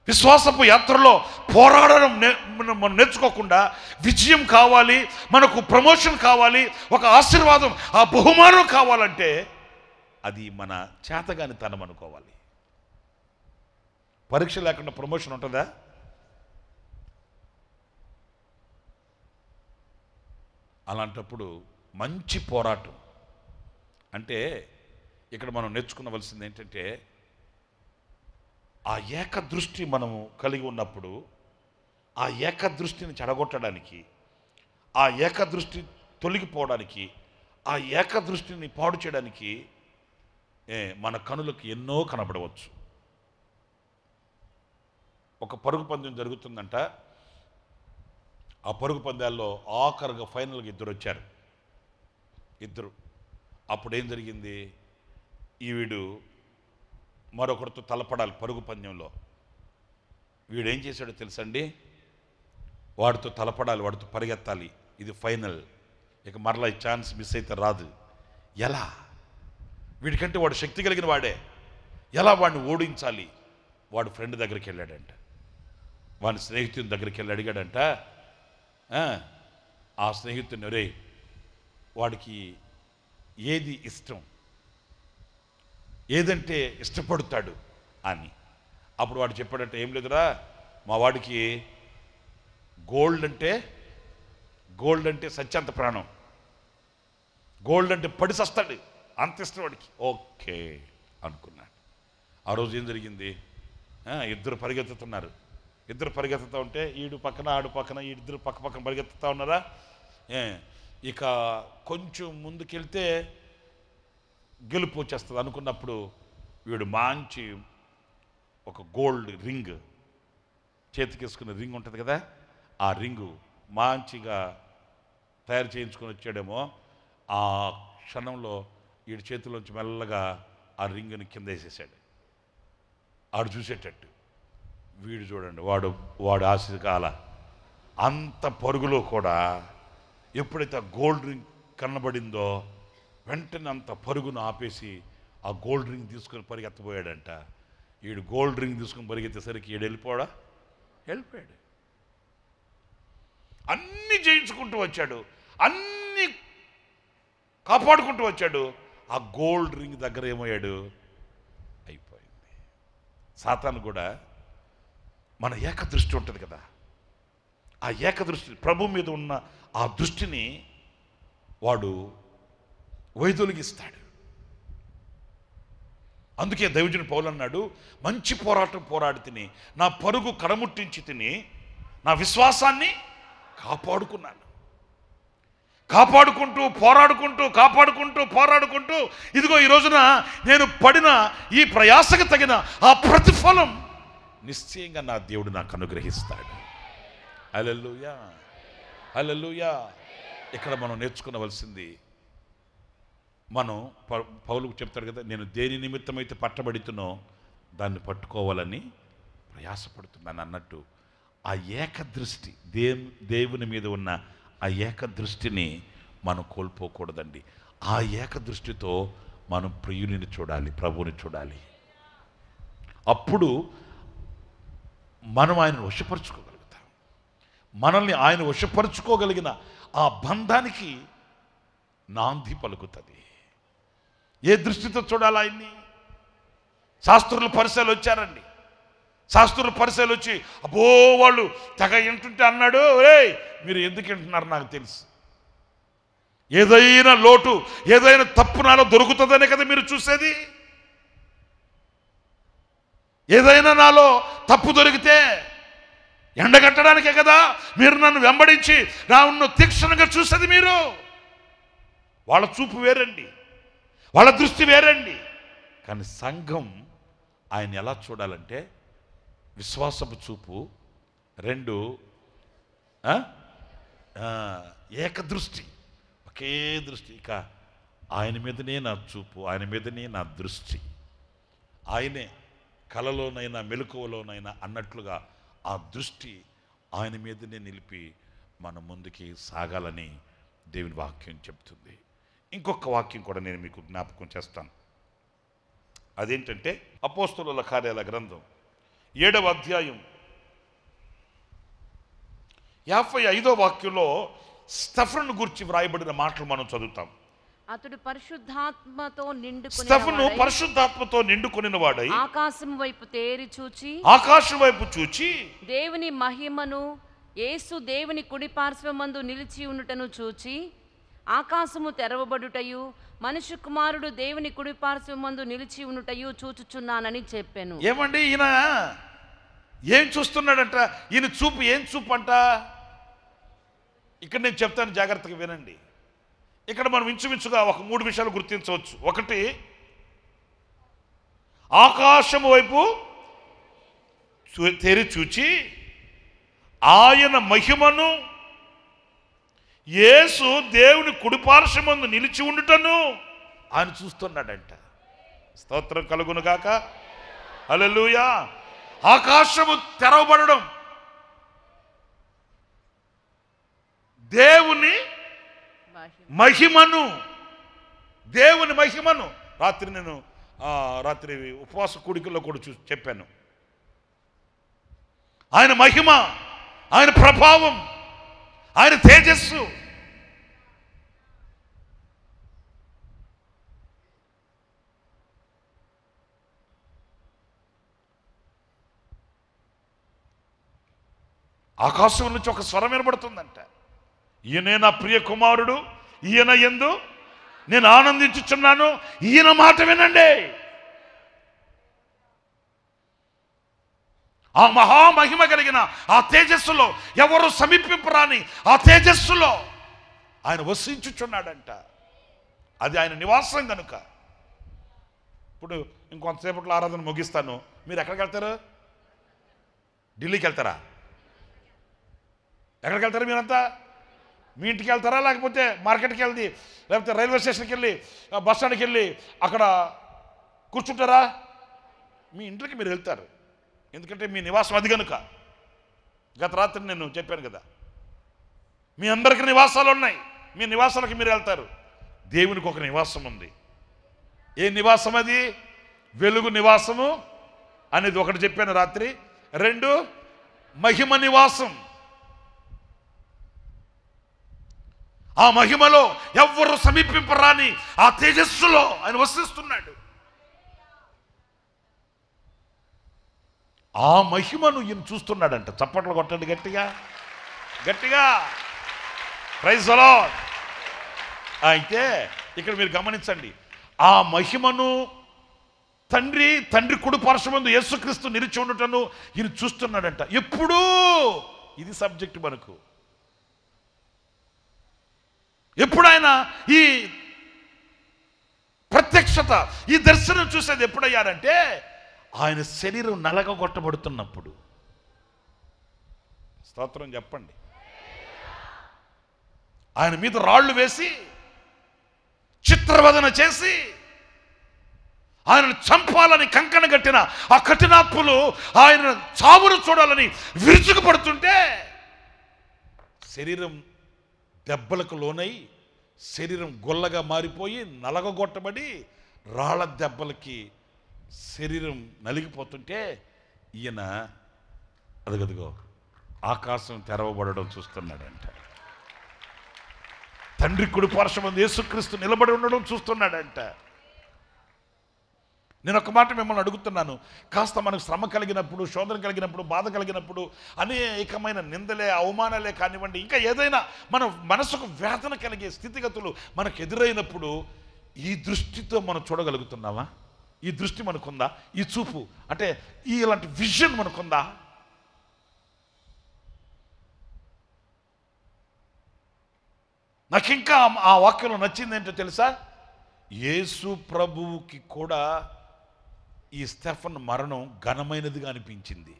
విశ్వాసపు యాత్రలో పోరాడడం మనం నేర్చుకోకుండా విజయం కావాలి, మనకు ప్రమోషన్ కావాలి, ఒక ఆశీర్వాదం, ఆ బహుమానం కావాలంటే అది మన చేతగానితనం అనుకోవాలి. పరీక్ష లేకుండా ప్రమోషన్ ఉంటుందా? అలాంటప్పుడు మంచి పోరాటం అంటే ఇక్కడ మనం నేర్చుకునవలసింది ఏంటంటే, ఆ ఏకదృష్టి మనము కలిగి ఉన్నప్పుడు, ఆ ఏకదృష్టిని చెడగొట్టడానికి, ఆ ఏకదృష్టి తొలగిపోవడానికి, ఆ ఏకదృష్టిని పాడు చేయడానికి మన కనులకు ఎన్నో కనబడవచ్చు. ఒక పరుగు పందెం జరుగుతుందంట. ఆ పరుగు పందాల్లో ఆఖరుగా ఫైనల్గా ఇద్దరు వచ్చారు. అప్పుడు ఏం జరిగింది? వీడు మరొకరితో తలపడాలి పరుగు పందెంలో. వీడేం చేశాడో తెలుసండి? వాడితో తలపడాలి, వాడితో పరిగెత్తాలి. ఇది ఫైనల్, ఇక మరలా ఈ ఛాన్స్ మిస్ అయితే రాదు. ఎలా? వీడికంటే వాడు శక్తి కలిగిన వాడే. ఎలా వాడిని ఓడించాలి? వాడు ఫ్రెండ్ దగ్గరికి వెళ్ళాడంట, వాడి స్నేహితుని దగ్గరికి వెళ్ళి అడిగాడంట. ఆ స్నేహితుని, రే వాడికి ఏది ఇష్టం, ఏదంటే ఇష్టపడతాడు అని. అప్పుడు వాడు చెప్పాడంటే, ఏం లేదురా, మా వాడికి గోల్డ్ అంటే సత్యంత ప్రాణం, గోల్డ్ అంటే పడి సస్తాడు, అంత ఇష్టం వాడికి. ఓకే అనుకున్నాడు. ఆ రోజు ఏం జరిగింది? ఇద్దరు పరిగెత్తుతున్నారు. ఇద్దరు పరిగెత్తుతూ ఉంటే ఈడు పక్కన ఆడు పక్కన, ఇద్దరు పక్క పక్కన పరిగెత్తుతూ ఉన్నారా. ఇక కొంచెం ముందుకెళ్తే గెలుపు వచ్చేస్తుంది అనుకున్నప్పుడు వీడు మంచి ఒక గోల్డ్ రింగ్, చేతికేసుకునే రింగ్ ఉంటుంది కదా, ఆ రింగు మంచిగా తయారు చేయించుకొని వచ్చాడేమో. ఆ క్షణంలో వీడి చేతిలోంచి మెల్లగా ఆ రింగుని కింద వేసేసాడు. ఆడు చూసేటట్టు. వీడు చూడండి, వాడు ఆశ కాల అంత పరుగులో కూడా ఎప్పుడైతే ఆ గోల్డ్ రింగ్ కనబడిందో వెంటనే అంత పరుగును ఆపేసి ఆ గోల్డ్ రింగ్ తీసుకొని పరిగెత్తబోయాడంట. వీడు గోల్డ్ రింగ్ తీసుకొని పరిగెత్తేసరికి వీడు వెళ్ళిపోయాడు. అన్నీ జయించుకుంటూ వచ్చాడు, అన్నీ కాపాడుకుంటూ వచ్చాడు. ఆ గోల్డ్ రింగ్ దగ్గర ఏమయ్యాడు? అయిపోయింది. సాతాను కూడా మన ఏకదృష్టి ఉంటుంది కదా, ఆ ఏకదృష్టి, ప్రభు మీద ఉన్న ఆ దృష్టిని వాడు వైదొలిగిస్తాడు. అందుకే దైవజనుడు పౌలు అన్నాడు, మంచి పోరాటం పోరాడి తిని, నా పరుగు కడముట్టించి తిని, నా విశ్వాసాన్ని కాపాడుకున్నాను. పోరాడుకుంటూ ఇదిగో ఈ రోజున నేను పడిన ఈ ప్రయాసకు తగిన ఆ ప్రతిఫలం నిశ్చయంగా నా దేవుడు నాకు అనుగ్రహిస్తాడు. హల్లెలూయా, హల్లెలూయా. ఇక్కడ మనం నేర్చుకోవలసింది మనం పౌలుకు చెప్తాడు కదా, నేను దేని నిమిత్తమైతే పట్టబడుతున్నో దాన్ని పట్టుకోవాలని ప్రయాసపడుతున్నాను అన్నట్టు ఆ ఏకదృష్టి దేవుని మీద ఉన్న ఆ ఏకదృష్టిని మనం కోల్పోకూడదండి. ఆ ఏకదృష్టితో మనం ప్రియుని చూడాలి, ప్రభువుని చూడాలి. అప్పుడు మనం ఆయన వశపరుచుకోగలుగుతాం. మనల్ని ఆయన వశపరుచుకోగలిగిన ఆ బంధానికి నాంది పలుకుతుంది. ఏ దృష్టితో చూడాలి ఆయన్ని? శాస్త్రుల పరిచయాలు వచ్చారండి. శాస్త్రుల పరిచయాలు వచ్చి అబ్బో వాళ్ళు తెగ వింటుంటే అన్నాడు, ఏయ్ మీరు ఎందుకు వింటున్నారు నాకు తెలుసు. ఏదైనా లోటు, ఏదైనా తప్పు నాలో దొరుకుతుందనే కదా మీరు చూసేది. ఏదైనా నాలో తప్పు దొరికితే ఎండగట్టడానికే కదా మీరు నన్ను వెంబడించి నన్ను తీక్షణంగా చూసేది. మీరు వాళ్ళ చూపు వేరండి, వాళ్ళ దృష్టి వేరండి. కానీ సంఘం ఆయన ఎలా చూడాలంటే విశ్వాసపు చూపు, రెండు ఏకదృష్టి, ఒకే దృష్టి. ఇక ఆయన మీదనే నా చూపు, ఆయన మీదనే నా దృష్టి. ఆయనే కలలోనైనా మెలకువలోనైనా అన్నట్లుగా ఆ దృష్టి ఆయన మీదనే నిలిపి మనం ముందుకి సాగాలని దేవుని వాక్యం చెప్తుంది. ఇంకొక వాక్యం కూడా నేను మీకు జ్ఞాపకం చేస్తాను. అదేంటంటే అపోస్తలుల కార్యాల గ్రంథం 7వ అధ్యాయం 55వ వాక్యంలో స్టెఫను గురించి వ్రాయబడిన మాటలు మనం చదువుతాం. అతడు పరిశుద్ధాత్మతో స్టెఫను పరిశుద్ధాత్మతో నిండుకొనిన వాడై ఆకాశం వైపు తేరి చూచి, ఆకాశం వైపు చూచి దేవుని మహిమను, యేసు దేవుని కుడి పార్శ్వమందు నిలిచి ఉండుటను చూచి, ఆకాశము తెరవబడుటయు మనుష్య కుమారుడు దేవుని కుడి పార్శ్వమందు నిలిచి ఉండుటయు చూచుచున్నానని చెప్పాను. ఏమండి ఈయన ఏం చూస్తున్నాడంట? ఈయన చూపు ఏం చూపు అంట? ఇక్కడ నేను చెప్తాను, జాగ్రత్తగా వినండి. ఇక్కడ మనం ఇంచుమించుగా ఒక 3 విషయాలు గుర్తించవచ్చు. ఒకటి, ఆకాశము వైపు తెరి చూచి ఆయన మహిమను, యేసు దేవుని కుడిపార్శ్వమందు నిలిచి ఉండుటను ఆయన చూస్తున్నాడంట. స్తోత్రం కలుగును గాక. హల్లెలూయా. ఆకాశము తెరవబడడం, దేవుని మహిమను, దేవుని మహిమను రాత్రి ఉపవాస కూడికల్లో కూడా చెప్పాను. ఆయన మహిమ, ఆయన ప్రభావం, ఆయన తేజస్సు, ఆకాశం నుంచి ఒక స్వరం వినబడుతుందంట, ఈయనే నా ప్రియ కుమారుడు, ఈయన యందు నేను ఆనందించుచున్నాను, ఈయన మాట వినండి. ఆ మహామహిమ కలిగిన ఆ తేజస్సులో, ఎవరు సమీపింపరాని ఆ తేజస్సులో ఆయన వసించుచున్నాడంట. అది ఆయన నివాసం కనుక. ఇప్పుడు ఇంకొంతసేపట్లో ఆరాధన ముగిస్తాను. మీరు ఎక్కడికి వెళ్తారు? ఢిల్లీకి వెళ్తారా? ఎక్కడికి వెళ్తారు మీరంతా? మీ ఇంటికి వెళ్తారా, లేకపోతే మార్కెట్కి వెళ్ళి, లేకపోతే రైల్వే స్టేషన్కి వెళ్ళి, బస్ స్టాండ్కి వెళ్ళి అక్కడ కూర్చుంటారా? మీ ఇంట్లోకి మీరు వెళ్తారు, ఎందుకంటే మీ నివాసం అది కనుక. గత రాత్రి నేను చెప్పాను కదా, మీ అందరికీ నివాసాలు ఉన్నాయి, మీ నివాసాలకు మీరు వెళ్తారు. దేవునికి ఒక నివాసం ఉంది. ఏ నివాసం అది? వెలుగు నివాసము అనేది ఒకటి చెప్పాను రాత్రి. 2, మహిమ నివాసం. ఆ మహిమలో ఎవ్వరు సమీపింపరాని ఆ తేజస్సులో ఆయన వసిస్తున్నాడు. ఆ మహిమను ఈయన చూస్తున్నాడంట. చప్పట్లు కొట్టండి గట్టిగా గట్టిగా. Praise the Lord. అయితే ఇక్కడ మీరు గమనించండి, ఆ మహిమను తండ్రి కుడి పార్శ్వమందు యేసుక్రీస్తు నిలిచి ఉండటను ఈయన చూస్తున్నాడంట. ఎప్పుడూ ఇది సబ్జెక్ట్ మనకు. ఎప్పుడైనా ఈ ప్రత్యక్షత, ఈ దర్శనం చూసేది ఎప్పుడయ్యారంటే ఆయన శరీరం నలగగొట్టబడుతున్నప్పుడు. స్తోత్రం చెప్పండి. ఆయన మీద రాళ్ళు వేసి చిత్రవదన చేసి ఆయనను చంపాలని కంకణ కట్టిన ఆ కఠినాత్ములు ఆయన చావును చూడాలని విరుచుకుపడుతుంటే శరీరం దెబ్బలకు లోనై శరీరం గొల్లగా మారిపోయి నలగగొట్టబడి రాళ్ళ దెబ్బలకి శరీరం నలిగిపోతుంటే ఈయన అదిగదిగో ఆకాశం తెరవబడడం చూస్తున్నాడంట. తండ్రి కుడి పార్శ్వమందు యేసుక్రీస్తు నిలబడి ఉండడం చూస్తున్నాడంట. నేను ఒక మాట మిమ్మల్ని అడుగుతున్నాను, కాస్త మనకు శ్రమ కలిగినప్పుడు, శోధన కలిగినప్పుడు, బాధ కలిగినప్పుడు, అనేకమైన నిందలే, అవమానాలే కానివ్వండి, ఇంకా ఏదైనా మన మనసుకు వేదన కలిగే స్థితిగతులు మనకు ఎదురైనప్పుడు ఈ దృష్టితో మనం చూడగలుగుతున్నామా? ఈ దృష్టి మనకుందా? ఈ చూపు అంటే ఇలాంటి విజన్ మనకుందా? నాకు ఇంకా ఆ వాక్యంలో నచ్చింది ఏంటో తెలుసా? యేసు ప్రభువుకి కూడా ఈ స్టెఫన్ మరణం ఘనమైనదిగా అనిపించింది.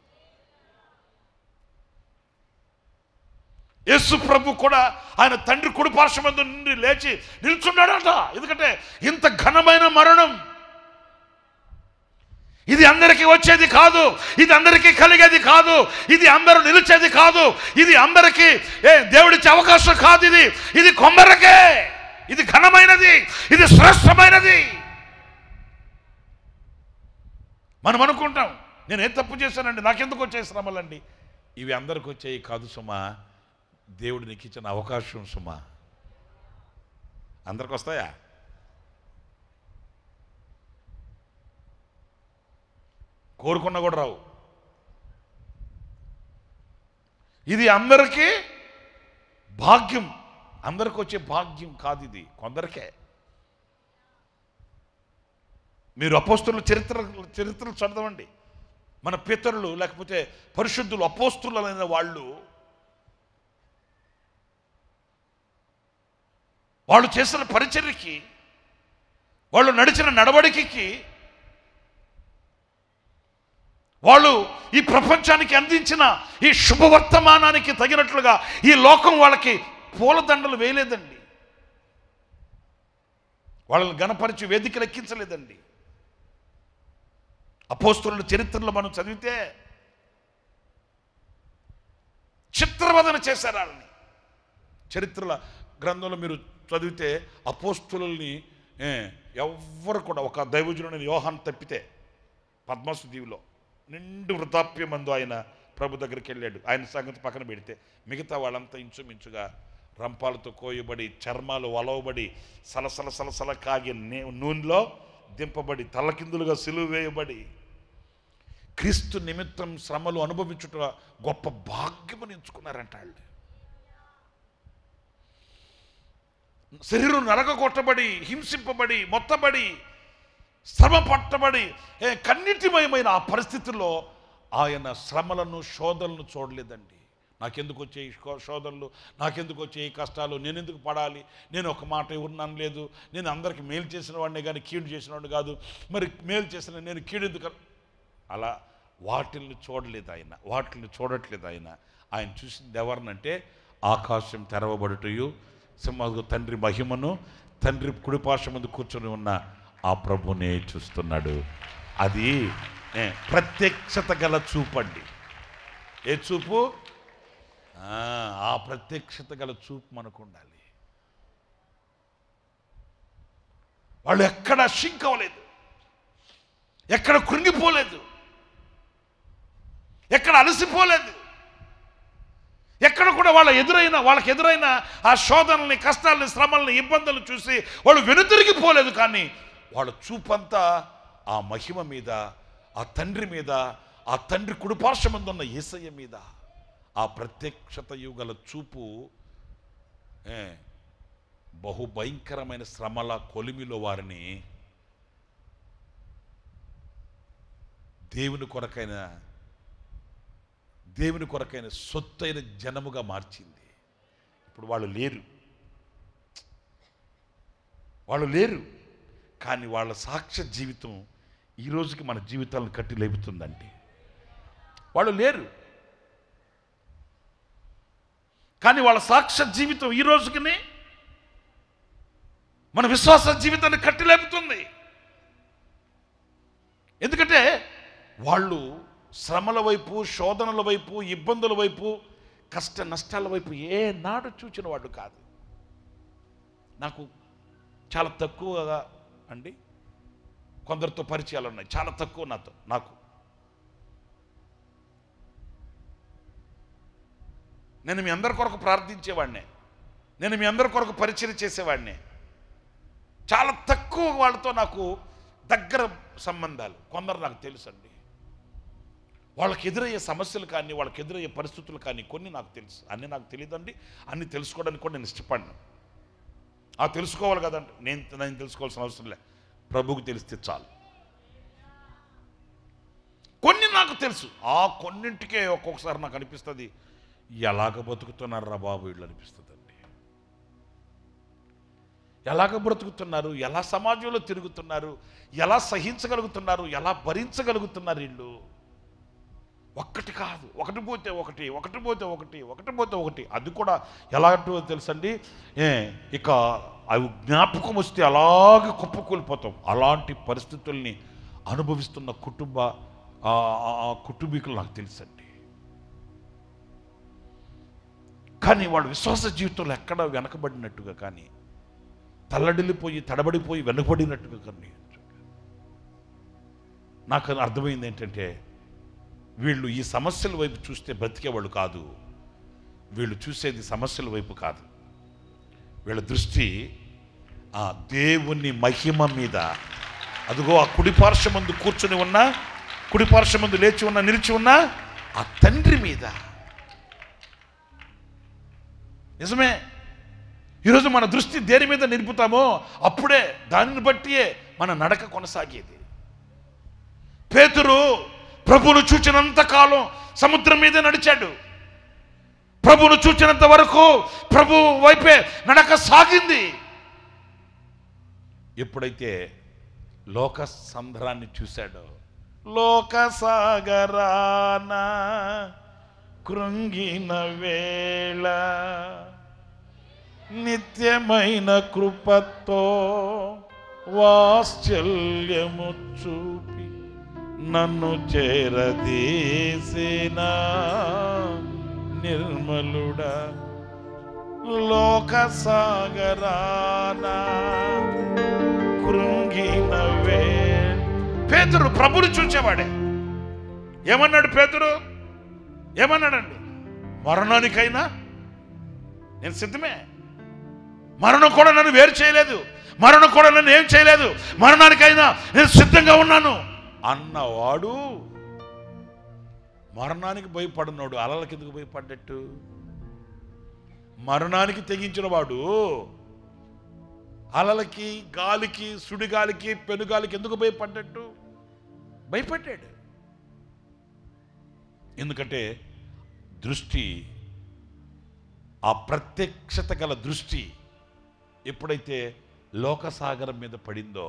యేసు ప్రభు కూడా ఆయన తండ్రి కుడి పార్శ్వమందు నుండి లేచి నిల్చున్నాడట. ఎందుకంటే ఇంత ఘనమైన మరణం ఇది అందరికీ వచ్చేది కాదు, ఇది అందరికీ కలిగేది కాదు, ఇది అందరూ నిలిచేది కాదు, ఇది అందరికీ దేవుడిచ్చే అవకాశం కాదు, ఇది కొందరికే, ఇది ఘనమైనది, ఇది శ్రేష్టమైనది. మనం అనుకుంటాం నేను ఏం తప్పు చేశానండి, నాకెందుకు వచ్చే శ్రమలండి. ఇవి అందరికి వచ్చేవి కాదు సుమా, దేవుడు నీకు ఇచ్చిన అవకాశం సుమా. అందరికి వస్తాయా? కోరుకున్నా కూడా రావు. ఇది అందరికీ భాగ్యం, అందరికి వచ్చే భాగ్యం కాదు, ఇది కొందరికే. మీరు అపోస్తుల చరిత్రలు చదవండి. మన పితరులు లేకపోతే పరిశుద్ధులు అపోస్తులైన వాళ్ళు చేసిన పరిచర్యకి, వాళ్ళు నడిచిన నడవడికి, వాళ్ళు ఈ ప్రపంచానికి అందించిన ఈ శుభవర్తమానానికి తగినట్లుగా ఈ లోకం వాళ్ళకి పూలదండలు వేయలేదండి, వాళ్ళని గణపరిచి వేదికలు ఎక్కించలేదండి. అపోస్తుల చరిత్రలో మనం చదివితే చిత్రవదన చేశారు వాళ్ళని. చరిత్రల గ్రంథంలో మీరు చదివితే అపోస్తులని ఎవ్వరు కూడా, ఒక దైవజనుడైన యోహాను తప్పితే, పద్మసు దీవిలో నిండు వృద్ధాప్యమందు ఆయన ప్రభు దగ్గరికి వెళ్ళాడు. ఆయన సంగతి పక్కన పెడితే మిగతా వాళ్ళంతా ఇంచుమించుగా రంపాలతో కోయబడి, చర్మాలు వలవబడి, సలసల సలసల కాగి నూనెలో దింపబడి, తలకిందులుగా సిలువ వేయబడి, క్రీస్తు నిమిత్తం శ్రమలు అనుభవించుట గొప్ప భాగ్యమని ఎంచుకున్నారంట వాళ్ళు. శరీరం నరగొట్టబడి, హింసింపబడి, మొత్తబడి, శ్రమ పట్టబడి, కన్నిటిమయమైన ఆ పరిస్థితుల్లో ఆయన శ్రమలను, శోధనలను చూడలేదండి. నాకెందుకు వచ్చే ఈ శోధనలు, నాకెందుకు వచ్చే ఈ కష్టాలు, నేను ఎందుకు పడాలి, నేను ఒక మాట ఎవరిని అనలేదు, నేను అందరికి మేలు చేసిన వాడినే కానీ కీడు చేసిన వాడిని కాదు, మరి మేలు చేసిన నేను కీడు ఎందుకు, అలా వాటిల్ని చూడలేదు ఆయన, వాటిల్ని చూడట్లేదు ఆయన. ఆయన చూసింది ఎవరినంటే ఆకాశం తెరవబడుటయు, సింహ తండ్రి మహిమను, తండ్రి కుడిపార్శ్వమందు కూర్చొని ఉన్న ఆ ప్రభునే చూస్తున్నాడు. అది ప్రత్యక్షత గల చూపండి. ఏ చూపు? ఆ ప్రత్యక్షత గల చూపు మనకు ఉండాలి. వాళ్ళు ఎక్కడ షింక్ అవ్వలేదు, ఎక్కడ కృంగిపోలేదు, ఎక్కడ అలసిపోలేదు, ఎక్కడ కూడా వాళ్ళకి ఎదురైన ఆ శోధనల్ని, కష్టాలని, శ్రమల్ని, ఇబ్బందులు చూసి వాళ్ళు వెనుతిరిగిపోలేదు. కానీ వాళ్ళ చూపంతా ఆ మహిమ మీద, ఆ తండ్రి మీద, ఆ తండ్రి కుడిపార్శ్వమందు ఉన్న యేసయ్య మీద. ఆ ప్రత్యక్షత యుగల చూపు బహుభయంకరమైన శ్రమల కొలిమిలో వారిని దేవుని కొరకైన సొత్తైన జనముగా మార్చింది. ఇప్పుడు వాళ్ళు లేరు, కానీ వాళ్ళ సాక్ష్య జీవితం ఈ రోజుకి మన జీవితాలను కట్టి లేపుతుందండి. వాళ్ళు లేరు, కానీ వాళ్ళ సాక్ష్య జీవితం ఈ రోజుకి మన విశ్వాస జీవితాన్ని కట్టిలేపుతుంది. ఎందుకంటే వాళ్ళు శ్రమల వైపు, శోధనల వైపు, ఇబ్బందుల వైపు, కష్ట నష్టాల వైపు ఏనాడు చూచిన వాడు కాదు. నాకు చాలా తక్కువగా అండి కొందరితో పరిచయాలు ఉన్నాయి, చాలా తక్కువ నాకు. నేను మీ అందరి కొరకు ప్రార్థించేవాడినే, నేను మీ అందరి కొరకు పరిచయం చేసేవాడినే. చాలా తక్కువ వాళ్ళతో నాకు దగ్గర సంబంధాలు. కొందరు నాకు తెలుసండి, వాళ్ళకి ఎదురయ్యే సమస్యలు కానీ, వాళ్ళకి ఎదురయ్యే పరిస్థితులు కానీ కొన్ని నాకు తెలుసు. అన్నీ నాకు తెలియదండి, అన్నీ తెలుసుకోవడానికి కూడా నేను ఇష్టపడిన. తెలుసుకోవాలి కదండి, నేను తెలుసుకోవాల్సిన అవసరం లే, ప్రభువుకి తెలిస్తే చాలు. కొన్ని నాకు తెలుసు, ఆ కొన్నింటికే ఒక్కొక్కసారి నాకు అనిపిస్తుంది, ఎలాగ బతుకుతున్నారా బాబు వీళ్ళు అనిపిస్తుందండి. ఎలాగ బ్రతుకుతున్నారు, ఎలా సమాజంలో తిరుగుతున్నారు, ఎలా సహించగలుగుతున్నారు, ఎలా భరించగలుగుతున్నారు వీళ్ళు. ఒక్కటి కాదు, ఒకటి పోతే ఒకటి, ఒకటి పోతే ఒకటి, ఒకటి పోతే ఒకటి. అది కూడా ఎలాంటివో తెలుసండి, ఇక అవి జ్ఞాపకం వస్తే అలాగే కుప్పకూలిపోతాం. అలాంటి పరిస్థితుల్ని అనుభవిస్తున్న కుటుంబీకులు నాకు తెలుసండి. కానీ వాళ్ళ విశ్వాస జీవితంలో ఎక్కడ వెనకబడినట్టుగా కానీ, తల్లడిల్లిపోయి తడబడిపోయి వెనకబడినట్టుగా కానీ నాకు అర్థమైంది ఏంటంటే, వీళ్ళు ఈ సమస్యల వైపు చూస్తే బ్రతికేవాళ్ళు కాదు. వీళ్ళు చూసేది సమస్యల వైపు కాదు. వీళ్ళ దృష్టి ఆ దేవుని మహిమ మీద, అదిగో ఆ కుడిపార్శ్వమందు కూర్చుని ఉన్న, కుడిపార్శ్వమందు లేచి ఉన్న, నిలిచి ఉన్న ఆ తండ్రి మీద. నిజమే, ఈరోజు మన దృష్టి దేని మీద నిలుపుతామో అప్పుడే దానిని బట్టియే మన నడక కొనసాగేది. పేతురు ప్రభువును చూచినంత కాలం సముద్రం మీద నడిచాడు. ప్రభువును చూచినంత వరకు ప్రభు వైపే నడక సాగింది. ఎప్పుడైతే లోక సంద్రాన్ని చూశాడో, లోక సాగరాన కృంగిన వేళ నిత్యమైన కృపతో వాత్సల్యము చూపి నన్ను చేరదీసిన నిర్మలుడా, లోక సాగరాన కృంగిన వేళ. పేతురు ప్రభుని చూచేవాడే. ఏమన్నాడు పేతురు? ఏమన్నాడండి? మరణానికైనా నేను సిద్ధమే, మరణం కూడా నన్ను వేరు చేయలేదు, మరణం కూడా నన్ను ఏం చేయలేదు, మరణానికైనా నేను సిద్ధంగా ఉన్నాను అన్నవాడు మరణానికి భయపడినాడు. అలలకి ఎందుకు భయపడ్డట్టు? మరణానికి తెగించిన వాడు అలలకి, గాలికి, సుడిగాలికి, పెనుగాలికి ఎందుకు భయపడ్డట్టు? భయపడ్డాడు. ఎందుకంటే దృష్టి, ఆ ప్రత్యక్షత గల దృష్టి ఎప్పుడైతే లోకసాగరం మీద పడిందో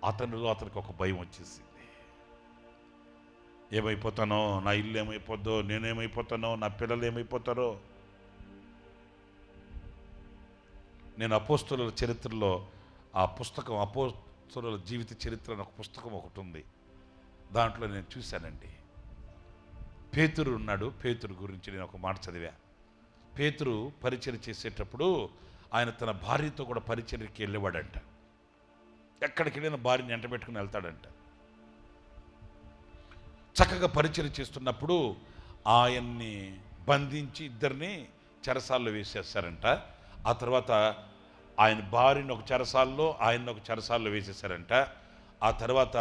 అతనికి ఒక భయం వచ్చేసింది. ఏమైపోతానో, నా ఇల్లు ఏమైపోద్దో, నేనేమైపోతానో, నా పిల్లలు ఏమైపోతారో. నేను అపోస్తలుల చరిత్రలో ఆ పుస్తకం, అపోస్తలుల జీవిత చరిత్ర అని ఒక పుస్తకం ఒకటి ఉంది, దాంట్లో నేను చూశానండి. పేతురు ఉన్నాడు. పేతురు గురించి నేను ఒక మాట చదివా. పేతురు పరిచర్య చేసేటప్పుడు ఆయన తన భార్యతో కూడా పరిచర్యకి వెళ్ళేవాడంట. ఎక్కడికి వెళ్ళిన భార్యని ఎంట పెట్టుకుని వెళ్తాడంట. చక్కగా పరిచర్య చేస్తున్నప్పుడు ఆయన్ని బంధించి ఇద్దరిని చెరసాల్లో వేసేస్తారంట. ఆ తర్వాత ఆయన భార్యని ఒక చెరసాల్లో, ఆయన్ని ఒక చెరసాల్లో వేసేసారంట. ఆ తర్వాత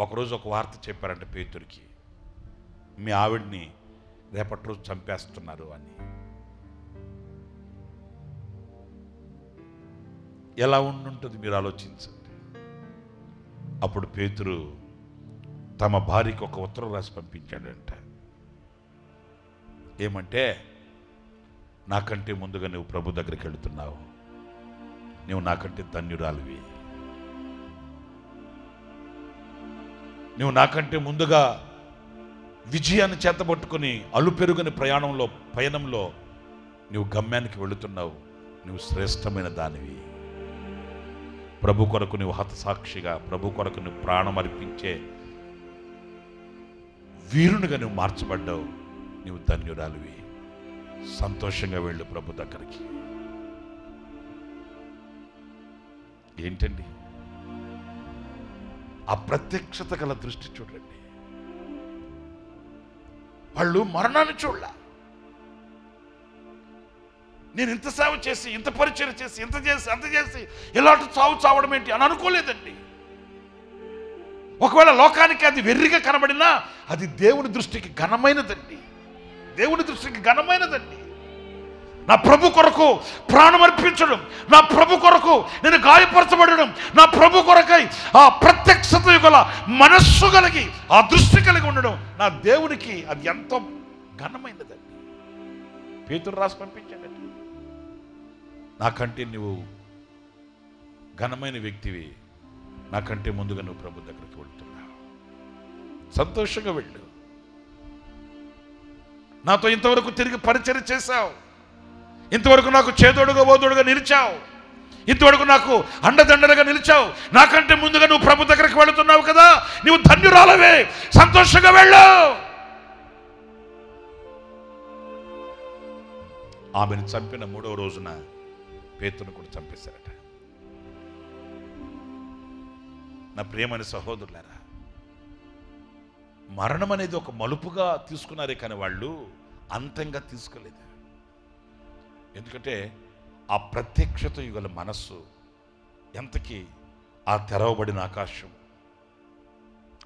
ఒకరోజు ఒక వార్త చెప్పారంట పేతురికి, మీ ఆవిడ్ని రేపటి రోజు చంపేస్తున్నారు అని. ఎలా ఉండుంటుంది మీరు ఆలోచించండి. అప్పుడు పేతురు తమ భార్యకి ఒక ఉత్తరం రాసి పంపించాడంట. ఏమంటే, నాకంటే ముందుగా నువ్వు ప్రభు దగ్గరికి వెళుతున్నావు, నువ్వు నాకంటే ధన్యురాలివి, నువ్వు నాకంటే ముందుగా విజయాన్ని చేతబట్టుకుని అలుపెరుగని పయనంలో నువ్వు గమ్యానికి వెళుతున్నావు, నువ్వు శ్రేష్టమైన దానివి. ప్రభు కొరకు నువ్వు హతసాక్షిగా, ప్రభు కొరకు నువ్వు ప్రాణం అర్పించే వీరునిగా నువ్వు మార్చబడ్డావు. నువ్వు ధన్యురాలివి. సంతోషంగా వెళ్ళు ప్రభు దగ్గరికి. ఏంటండి ఆ ప్రత్యక్షత గల దృష్టి చూడండి. వాళ్ళు మరణాన్ని చూడలే. నేను ఇంత సేవ చేసి, ఇంత పరిచయం చేసి, ఇంత చేసి, అంత చేసి ఇలాంటి చావు చావడం ఏంటి అని అనుకోలేదండి. ఒకవేళ లోకానికి అది వెర్రిగా కనబడినా అది దేవుని దృష్టికి ఘనమైనదండి. దేవుని దృష్టికి ఘనమైనదండి. నా ప్రభు కొరకు ప్రాణం అర్పించడం, నా ప్రభు కొరకు నేను గాయపరచబడడం, నా ప్రభు కొరకై ఆ ప్రత్యక్షత గల మనస్సు కలిగి, ఆ దృష్టి కలిగి ఉండడం నా దేవునికి అది ఎంతో ఘనమైనదండి. పేతురు రాసి పంపించాడండి. నాకంటే నువ్వు ఘనమైన వ్యక్తివి, నాకంటే ముందుగా నువ్వు ప్రభు దగ్గరికి వెళ్తున్నావు. సంతోషంగా వెళ్ళు. నాతో ఇంతవరకు తిరిగి పరిచయం చేశావు, ఇంతవరకు నాకు చేదోడుగా ఓదోడుగా నిలిచావు, ఇంతవరకు నాకు అండదండలుగా నిలిచావు, నాకంటే ముందుగా నువ్వు ప్రభు దగ్గరికి వెళుతున్నావు కదా, నువ్వు ధన్యురాలవే. సంతోషంగా వెళ్ళు. ఆమెను చంపిన 3వ రోజున పేతురును కూడా చంపేశారట. నా ప్రియమైన సహోదరులారా, మరణం అనేది ఒక మలుపుగా తీసుకున్నారే కానీ వాళ్ళు అంతంగా తీసుకోలేదు. ఎందుకంటే ఆ ప్రత్యక్షత యుగల మనస్సు ఎంతకి ఆ తెరవబడిన ఆకాశం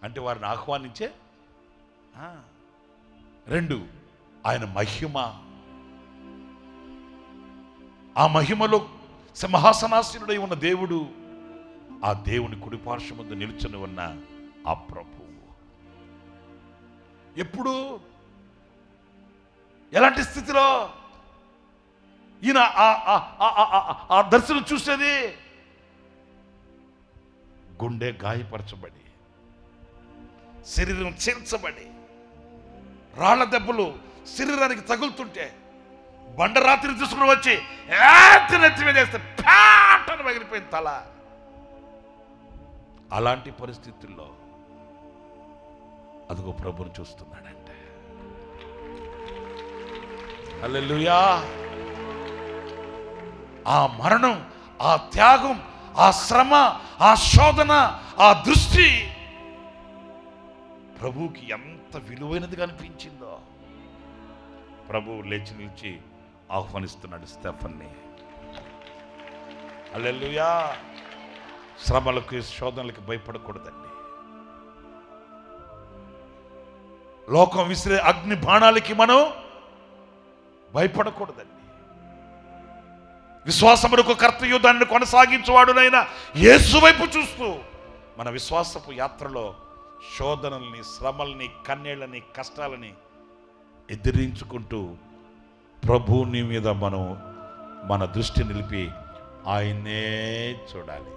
అంటే వారిని ఆహ్వానించే 2 ఆయన మహిమ, ఆ మహిమలో సింహాసనాసీనుడై ఉన్న దేవుడు, ఆ దేవుని కుడిపార్శ్వమందు నిలుచుని ఉన్న ఆ ప్రభువు ఎప్పుడు ఎలాంటి స్థితిలో ఈయన ఆ దర్శనం చూసేది గుండె గాయపరచబడి, శరీరం చీల్చబడి, రాళ్ల దెబ్బలు శరీరానికి తగులుతుంటే బండరాత్రి తీసుకుని వచ్చి నెత్తి మీద వేస్తే ప్యాటను పగిలిపోయింది తల. అలాంటి పరిస్థితుల్లో అదిగో ప్రభుని చూస్తున్నాడంటే. హల్లెలూయా. ఆ మరణం, ఆ త్యాగం, ఆ శ్రమ, ఆ శోధన, ఆ దృష్టి ప్రభువుకి ఎంత విలువైనదిగా అనిపించిందో. ప్రభువు లేచి నిలిచి ఆహ్వానిస్తున్నాడు స్టెఫన్ని. హల్లెలూయా. శ్రమలకు, శోధనలకు భయపడకూడదండి. లోకం విసిరే అగ్ని బాణాలకి మనం భయపడకూడదండి. విశ్వాసమునకు కర్తయు దాన్ని కొనసాగించువాడునైనా యేసు వైపు చూస్తూ మన విశ్వాసపు యాత్రలో శోధనల్ని, శ్రమల్ని, కన్నీళ్ళని, కష్టాలని ఎదిరించుకుంటూ ప్రభువుని మీద మనం మన దృష్టి నిలిపి ఆయన్నే చూడాలి,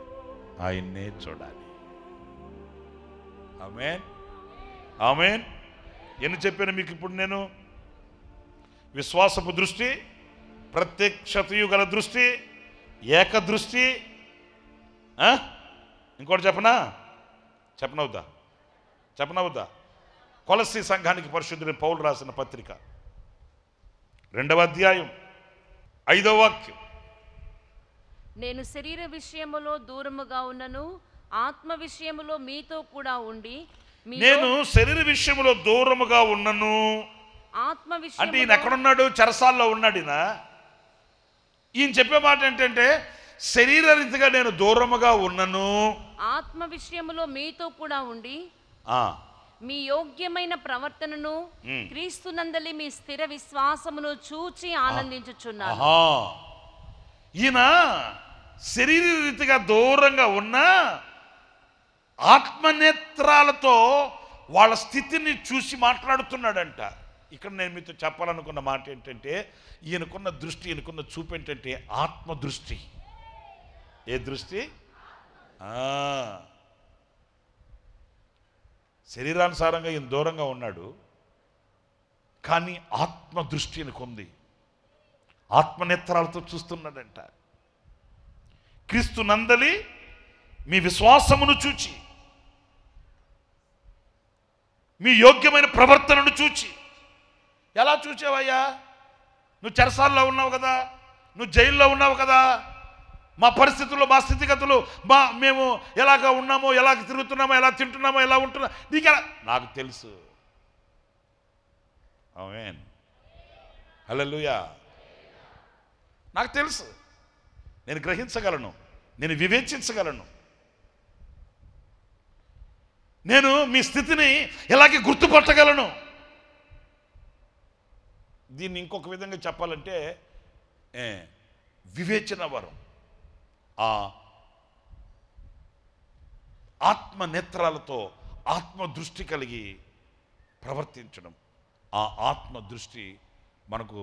ఆయన్నే చూడాలి. ఆమేన్, ఆమేన్. ఎన్ని చెప్పాను మీకు ఇప్పుడు నేను? విశ్వాసపు దృష్టి, ప్రత్యక్షతయు గల దృష్టి, ఏక దృష్టి. ఇంకోటి చెప్పనవుద్దా? కొలస్సీ సంఘానికి పరిశుద్ధుడైన పౌలు రాసిన పత్రిక 2వ అధ్యాయం 5వ వాక్యం. నేను శరీర విషయములో దూరముగా ఉన్నను, ఆత్మ విషయములో మీతో కూడా ఉండి. నేను శరీర విషయములో దూరముగా ఉన్నను. ఆత్మ విషయం అంటే ఈయన ఎక్కడున్నాడు? చెరసాల్లో ఉన్నాడు. ఈయన చెప్పే మాట ఏంటంటే శరీర రీతిగా నేను దూరముగా ఉన్నను, ఆత్మ విషయములో మీతో కూడా ఉండి మీ యోగ్యమైన ప్రవర్తనను క్రీస్తునందలి మీ స్థిర విశ్వాసమును చూచి ఆనందించుచున్నాను. ఈయన శరీర రీతిగా దూరంగా ఉన్న ఆత్మనేత్రాలతో వాళ్ళ స్థితిని చూసి మాట్లాడుతున్నాడంట. ఇక్కడ నేను మీతో చెప్పాలనుకున్న మాట ఏంటంటే ఈయనకున్న దృష్టి, ఈయనకున్న చూపు ఏంటంటే ఆత్మదృష్టి. ఏ దృష్టి? శరీరానుసారంగా ఈయన దూరంగా ఉన్నాడు, కానీ ఆత్మదృష్టి ఈయనకుంది. ఆత్మనేత్రాలతో చూస్తున్నాడంట. క్రీస్తు నందలి మీ విశ్వాసమును చూచి, మీ యోగ్యమైన ప్రవర్తనను చూచి. ఎలా చూచావయ్యా? నువ్వు చెరసాల్లో ఉన్నావు కదా, నువ్వు జైల్లో ఉన్నావు కదా, మా పరిస్థితుల్లో, మా స్థితిగతులు, మేము ఎలాగ ఉన్నామో, ఎలాగ తిరుగుతున్నామో, ఎలా తింటున్నామో, ఎలా ఉంటున్నా నీకెలా నాకు తెలుసు. ఆమేన్, హల్లెలూయా. నాకు తెలుసు, నేను గ్రహించగలను, నేను వివేచించగలను, నేను మీ స్థితిని ఎలాగే గుర్తుపట్టగలను. దీన్ని ఇంకొక విధంగా చెప్పాలంటే వివేచన వరం, ఆ ఆత్మ నేత్రాలతో ఆత్మ దృష్టి కలిగి ప్రవర్తించడం. ఆ ఆత్మ దృష్టి మనకు,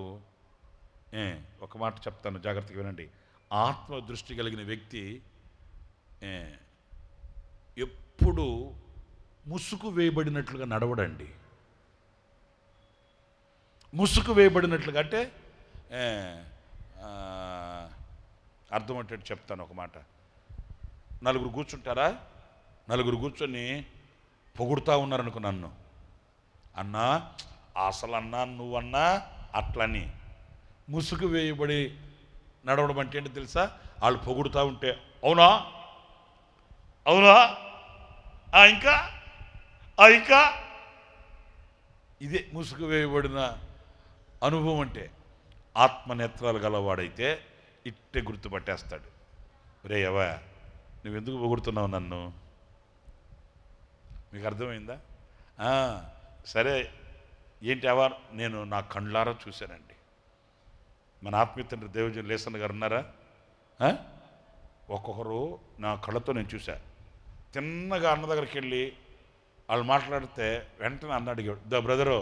ఒక మాట చెప్తాను, జాగ్రత్తగా వినండి. ఆత్మ దృష్టి కలిగిన వ్యక్తి ఎప్పుడు ముసుగు వేయబడినట్లుగా నడవడండి. ముసుగు వేయబడినట్లుగా అంటే అర్థమయ్యేటట్టు చెప్తాను ఒక మాట. నలుగురు కూర్చుంటారా, నలుగురు కూర్చొని పొగుడుతూ ఉన్నారనుకో నన్ను, అన్నా అసలు అన్నా నువ్వన్నా అట్లని. ముసుగు వేయబడి నడవడం అంటే ఏంటి తెలుసా? వాళ్ళు పొగుడుతూ ఉంటే అవునా అవునా ఇంకా ఇంకా ఇదే ముసుగు వేయబడిన అనుభవం అంటే. ఆత్మనేత్రాలు గలవాడైతే ఇట్టే గుర్తుపట్టేస్తాడు. రే ఎవా, నువ్వెందుకు పొగుడుతున్నావు నన్ను? మీకు అర్థమైందా? సరే ఏంటి అవా? నేను నా కళ్ళారా చూశానండి. మన ఆత్మీయ తండ్రి దేవజన్ లేసన్ గారు ఉన్నారా? ఒక్కొక్కరు నా కళ్ళతో నేను చూశా. తిన్నగా అన్న దగ్గరికి వెళ్ళి వాళ్ళు మాట్లాడితే వెంటనే అన్న అడిగాడు, దా బ్రదరు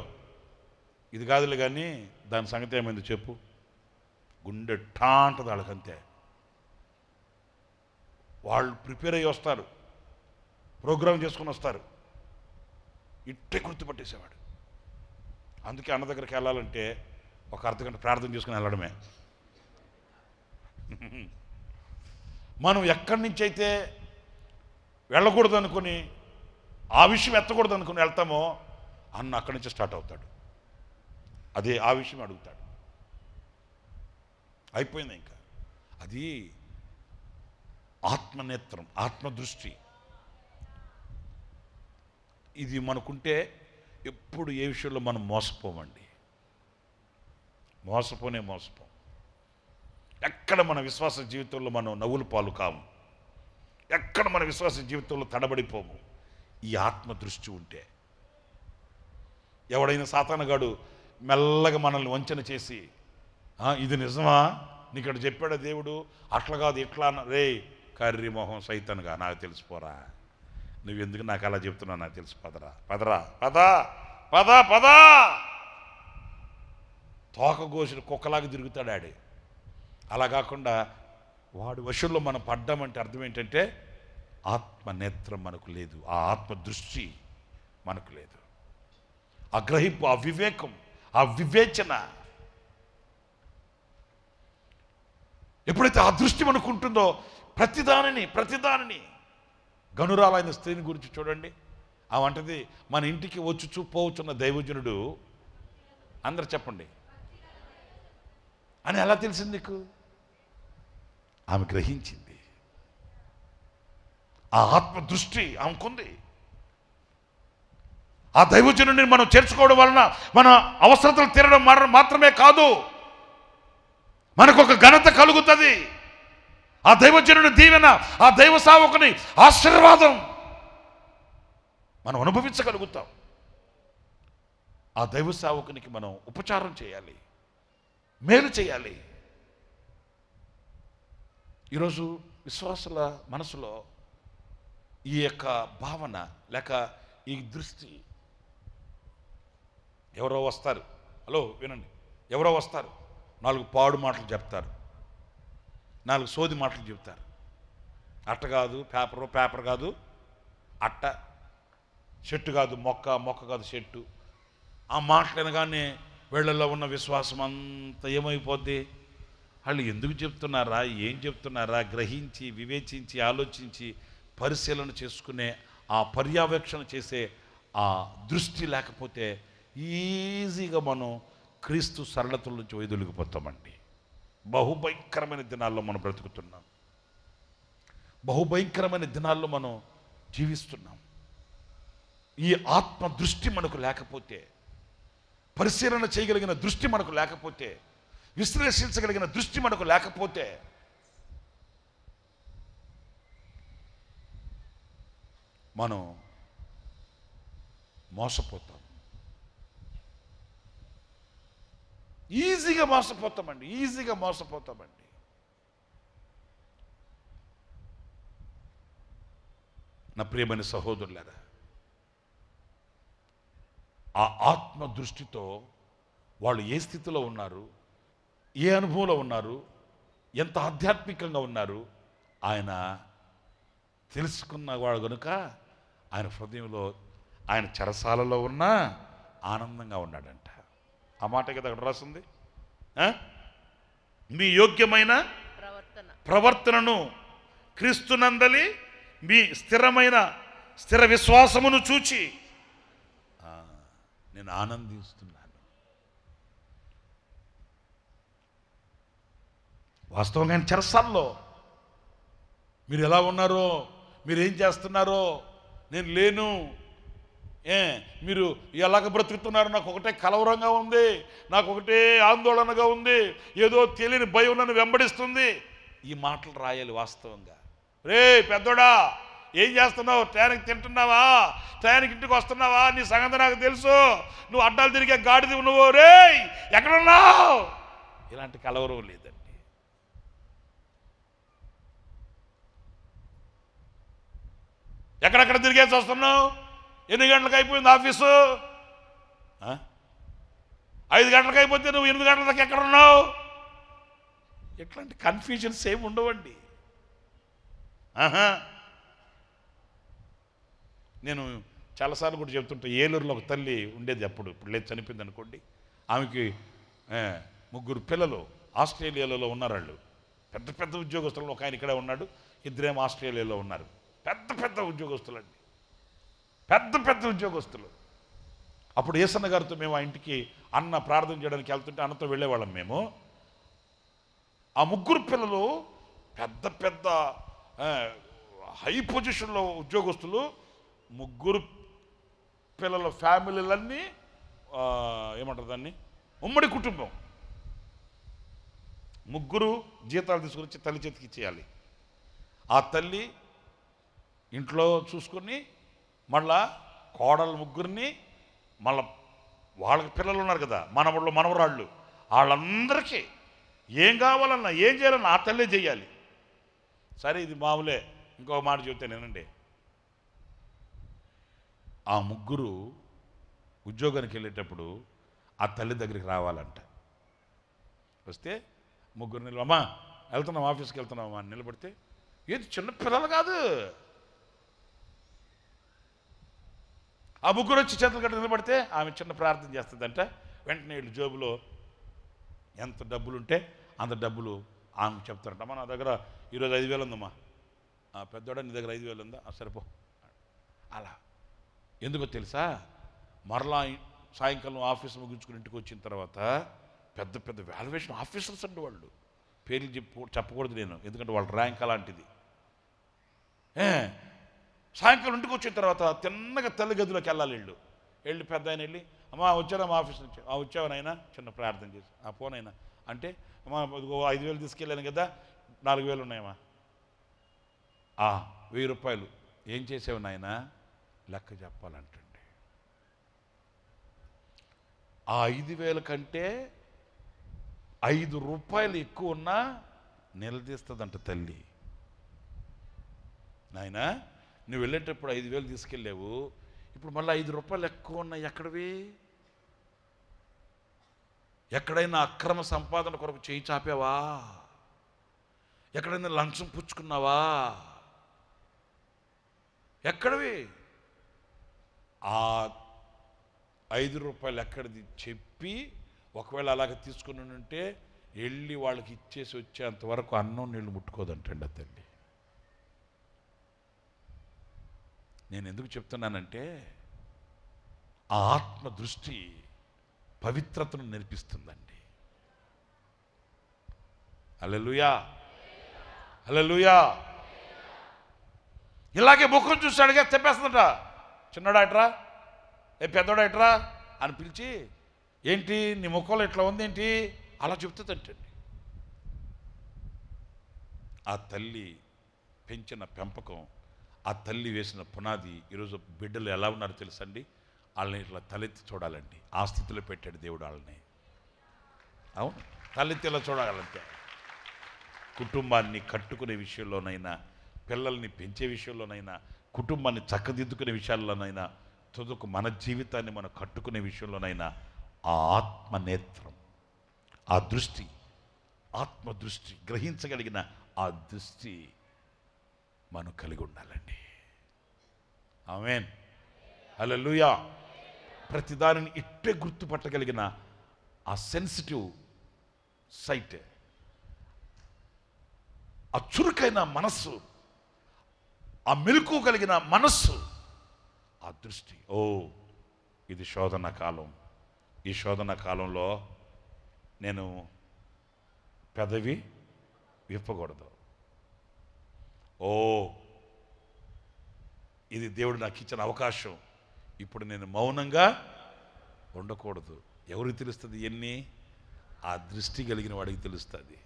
ఇది కాదులే కానీ దాని సంగతి ఏమైంది చెప్పు. గుండె ఠాంటది వాళ్ళకంతే. వాళ్ళు ప్రిపేర్ అయ్యి వస్తారు, ప్రోగ్రామ్ చేసుకుని వస్తారు, ఇట్టే గుర్తుపట్టేసేవాడు. అందుకే అన్న దగ్గరికి వెళ్ళాలంటే ఒక అర్ధగంట ప్రార్థన చేసుకుని వెళ్ళడమే. మనం ఎక్కడి నుంచి అయితే వెళ్ళకూడదు అనుకుని, ఆ విషయం ఎత్తకూడదు అనుకుని వెళ్తామో అన్న అక్కడి నుంచి స్టార్ట్ అవుతాడు. అదే ఆ విషయం అడుగుతాడు. అయిపోయింది ఇంకా. అది ఆత్మనేత్రం, ఆత్మదృష్టి. ఇది మనకుంటే ఎప్పుడు ఏ విషయంలో మనం మోసపోమండి. మోసపోం. ఎక్కడ మన విశ్వాస జీవితంలో మనం నవ్వుల పాలు కాము, ఎక్కడ మన విశ్వాస జీవితంలో తడబడిపోము. ఈ ఆత్మ దృష్టి ఉంటే. ఎవడైనా సాతానుగాడు మెల్లగా మనల్ని వంచన చేసి, ఇది నిజమా, నీకు ఇక్కడ చెప్పాడా దేవుడు, అట్లా కాదు ఇట్లా రే కర్రీ మొహం సైతానుగా, నాకు తెలిసిపోరా, నువ్వెందుకు నాకు అలా చెప్తున్నావు, నాకు తెలిసి పదరా పదరా పదా పదా పదా. తోక కోసిన కుక్కలాగా తిరుగుతాడు ఆడే. అలా కాకుండా వాడి వశంలో మనం పడ్డామంటే అర్థం ఏంటంటే ఆత్మనేత్రం మనకు లేదు, ఆ ఆత్మ దృష్టి మనకు లేదు, ఆ గ్రహింపు, ఆ వివేకం, ఆ వివేచన. ఎప్పుడైతే ఆ దృష్టి మనకు ఉంటుందో ప్రతిదానిని గనురాలైన స్త్రీని గురించి చూడండి. ఆ వంటది మన ఇంటికి వచ్చి పోవచ్చున్న దైవజనుడు, అందరు చెప్పండి అని ఎలా తెలిసింది నీకు? ఆమె గ్రహించింది. ఆ ఆత్మ దృష్టి ఆమెకుంది. ఆ దైవజనుడిని మనం చేర్చుకోవడం వలన మన అవసరతలు తీరడం మాత్రమే కాదు, మనకు ఒక ఘనత కలుగుతుంది. ఆ దైవజనుడి దీవెన, ఆ దైవ సేవకుని ఆశీర్వాదం మనం అనుభవించగలుగుతాం. ఆ దైవ సేవకునికి మనం ఉపచారం చేయాలి, మేలు చేయాలి. ఈరోజు విశ్వాసుల మనసులో ఈ యొక్క భావన లేక ఈ దృష్టి. ఎవరో వస్తారు, హలో వినండి, ఎవరో వస్తారు, 4 పాడు మాటలు చెప్తారు, 4 సోది మాటలు చెప్తారు. అట్ట కాదు పేపర్ కాదు అట్ట, చెట్టు కాదు మొక్క కాదు చెట్టు. ఆ మాటలు అనగానే వీళ్ళల్లో ఉన్న విశ్వాసం అంతా ఏమైపోద్ది? వాళ్ళు ఎందుకు చెప్తున్నారా, ఏం చెప్తున్నారా గ్రహించి వివేచించి ఆలోచించి పరిశీలన చేసుకునే, ఆ పర్యవేక్షణ చేసే ఆ దృష్టి లేకపోతే ఈజీగా మనం క్రీస్తు సరళతల నుంచి వైదొలిగిపోతామండి. బహుభయంకరమైన దినాల్లో మనం బ్రతుకుతున్నాం. బహుభయంకరమైన దినాల్లో మనం జీవిస్తున్నాం. ఈ ఆత్మ దృష్టి మనకు లేకపోతే, పరిశీలన చేయగలిగిన దృష్టి మనకు లేకపోతే, విశ్లేషించగలిగిన దృష్టి మనకు లేకపోతే మనం మోసపోతాం. ఈజీగా మోసపోతామండి. నా ప్రియమైన సహోదరులారా, ఆ ఆత్మ దృష్టితో వాళ్ళు ఏ స్థితిలో ఉన్నారు, ఏ అనుభవంలో ఉన్నారు, ఎంత ఆధ్యాత్మికంగా ఉన్నారు ఆయన తెలుసుకున్నవాడు కనుక ఆయన హృదయంలో, ఆయన చెరసాలలో ఉన్నా ఆనందంగా ఉన్నాడంట. ఆ మాట కదా అక్కడ రాస్తుంది. మీ యోగ్యమైన ప్రవర్తనను క్రీస్తునందలి మీ స్థిర విశ్వాసమును చూచి నేను ఆనందిస్తున్నాను. వాస్తవంగా చెరసాల్లో మీరు ఎలా ఉన్నారో, మీరు ఏం చేస్తున్నారో నేను లేను, మీరు ఎలాగ బ్రతుకుతున్నారు, నాకు ఒకటే కలవరంగా ఉంది, నాకు ఒకటే ఆందోళనగా ఉంది, ఏదో తెలియని భయం నన్ను వెంబడిస్తుంది. ఈ మాటలు రాయాలి వాస్తవంగా. రే పెద్దోడా, ఏం చేస్తున్నావు? టయానికి తింటున్నావా? టయానికి ఇంటికి వస్తున్నావా? నీ సంగతి నాకు తెలుసు. నువ్వు అడ్డాలు తిరిగే గాడిది నువ్వు. రే ఎక్కడున్నావు? ఇలాంటి కలవరం లేదండి. ఎక్కడెక్కడ తిరిగేసి వస్తున్నావు? ఎన్ని గంటలకు అయిపోయింది ఆఫీసు? 5 గంటలకు అయిపోతే నువ్వు 8 గంటల దాకా ఎక్కడ ఉన్నావు? ఇట్లాంటి కన్ఫ్యూజన్స్ ఏమి ఉండవండి. నేను చాలాసార్లు కూడా చెప్తుంటా, ఏలూరులో ఒక తల్లి ఉండేది, అప్పుడు ఇప్పుడు లేదు, చనిపోయింది అనుకోండి. ఆమెకి 3 పిల్లలు ఆస్ట్రేలియాలో ఉన్నారు. వాళ్ళు పెద్ద పెద్ద ఉద్యోగస్తులు. ఒక ఆయన ఇక్కడే ఉన్నాడు, 2 ఆస్ట్రేలియాలో ఉన్నారు. పెద్ద పెద్ద ఉద్యోగస్తులండి, పెద్ద పెద్ద ఉద్యోగస్తులు. అప్పుడు ఏసన్న గారితో మేము ఆ ఇంటికి అన్న ప్రార్థన చేయడానికి వెళ్తుంటే అన్నతో వెళ్ళేవాళ్ళం మేము. ఆ 3 పిల్లలు పెద్ద పెద్ద హై పొజిషన్లో ఉద్యోగస్తులు. 3 పిల్లల ఫ్యామిలీలన్నీ ఏమంటారు దాన్ని, ఉమ్మడి కుటుంబం. 3 జీతాలు తీసుకొచ్చి తల్లి చేతికి ఇచ్చేయాలి. ఆ తల్లి ఇంట్లో చూసుకొని మళ్ళా కోడలు 3 మళ్ళా వాళ్ళకి పిల్లలు ఉన్నారు కదా, మనవళ్ళు మనవరాళ్ళు, వాళ్ళందరికీ ఏం కావాలన్నా ఏం చేయాలన్నా ఆ తల్లే చేయాలి. సరే ఇది మామూలే. ఇంకో మాట చెబితే నేనండి, ఆ 3 ఉద్యోగానికి వెళ్ళేటప్పుడు ఆ తల్లి దగ్గరికి రావాలంట. వస్తే 3 నిలబడి, అమ్మా వెళ్తున్నాం, ఆఫీస్కి వెళ్తున్నామా అని నిలబడితే, ఏది చిన్న పిల్లలు కాదు, ఆ 3 వచ్చి చేతులు కట్టి నిలబడితే ఆమె చిన్న ప్రార్థన చేస్తుందంట. వెంటనే వీళ్ళు జోబులో ఎంత డబ్బులు ఉంటే అంత డబ్బులు ఆమె చెప్తారంట. అమ్మా నా దగ్గర ఈరోజు 5,000 ఉందమ్మా. పెద్దోడా నీ దగ్గర 5,000 ఉందా? సరిపో. అలా ఎందుకో తెలుసా, మరలా సాయంకాలం ఆఫీస్ ముగించుకుని ఇంటికి వచ్చిన తర్వాత పెద్ద పెద్ద వాల్యుయేషన్ ఆఫీసర్స్ అండి వాళ్ళు. పేర్లు చెప్పకూడదు నేను, ఎందుకంటే వాళ్ళ ర్యాంక్ అలాంటిది. సాయంకాలం ఇంటికి వచ్చిన తర్వాత తిన్నగా తల్లి గదిలోకి వెళ్ళాలి. వెళ్ళి పెద్ద ఆయన వెళ్ళి, అమ్మా వచ్చారా మా ఆఫీస్ నుంచి? వచ్చావనైనా, చిన్న ప్రార్థన చేసి, పోనైనా అంటే, అమ్మా 5,000 తీసుకెళ్ళాను కదా, 4,000 ఉన్నాయమ్మా. 1,000 రూపాయలు ఏం చేసావు నాయనా? లెక్క చెప్పాలంటండి. ఆ 5,000 కంటే 5 రూపాయలు ఎక్కువ ఉన్నా నిలదీస్తుందంట తల్లి. నాయనా నువ్వు వెళ్ళేటప్పుడు 5,000 తీసుకెళ్ళావు, ఇప్పుడు మళ్ళీ 5 రూపాయలు ఎక్కువ ఉన్నాయి, ఎక్కడవి? ఎక్కడైనా అక్రమ సంపాదన కొరకు చేయి చాపావా? ఎక్కడైనా లంచం పుచ్చుకున్నావా? ఎక్కడవి? ఆ 5 రూపాయలు ఎక్కడిది చెప్పి, ఒకవేళ అలాగ తీసుకుని ఉంటే వెళ్ళి వాళ్ళకి ఇచ్చేసి వచ్చేంత వరకు అన్నం నీళ్ళు ముట్టుకోదంటండి ఆ తల్లి. నేను ఎందుకు చెప్తున్నానంటే ఆ ఆత్మ దృష్టి పవిత్రతను నేర్పిస్తుందండి. హల్లెలూయా, హల్లెలూయా. ఇలాగే ముఖం చూశాడుగా చెప్పేస్తుందట. చిన్నోడాయట్రా, పెద్దోడాయట్రా అని పిలిచి, ఏంటి నీ ముఖంలో ఇట్లా ఉంది ఏంటి అలా చెప్తుందంటండి. ఆ తల్లి పెంచిన పెంపకం, ఆ తల్లి వేసిన పునాది ఈరోజు బిడ్డలు ఎలా ఉన్నారో తెలుసండి. వాళ్ళని ఇట్లా తలెత్తి చూడాలండి. ఆ స్థితిలో పెట్టాడు దేవుడు వాళ్ళని. అవును, తలెత్తి ఇలా చూడాలంటే. కుటుంబాన్ని కట్టుకునే విషయంలోనైనా, పిల్లల్ని పెంచే విషయంలోనైనా, కుటుంబాన్ని చక్కదిద్దుకునే విషయాల్లోనైనా, తుదకు మన జీవితాన్ని మనం కట్టుకునే విషయంలోనైనా ఆ ఆత్మనేత్రం, ఆ దృష్టి, ఆత్మదృష్టి, గ్రహించగలిగిన ఆ దృష్టి మనం కలిగి ఉండాలండి. ఆమేన్, హల్లెలూయా. ప్రతిదానిని ఇట్టే గుర్తుపట్టగలిగిన ఆ సెన్సిటివ్ సైట్, ఆ చురుకైన మనస్సు, ఆ మెలకు కలిగిన మనస్సు, ఆ దృష్టి. ఓ, ఇది శోధన కాలం. ఈ శోధన కాలంలో నేను పెదవి విప్పకూడదు. ఓ, ఇది దేవుడు నాకు ఇచ్చిన అవకాశం. ఇప్పుడు నేను మౌనంగా ఉండకూడదు. ఎవరికి తెలుస్తుంది ఎన్ని? ఆ దృష్టి కలిగిన వాడికి తెలుస్తుంది.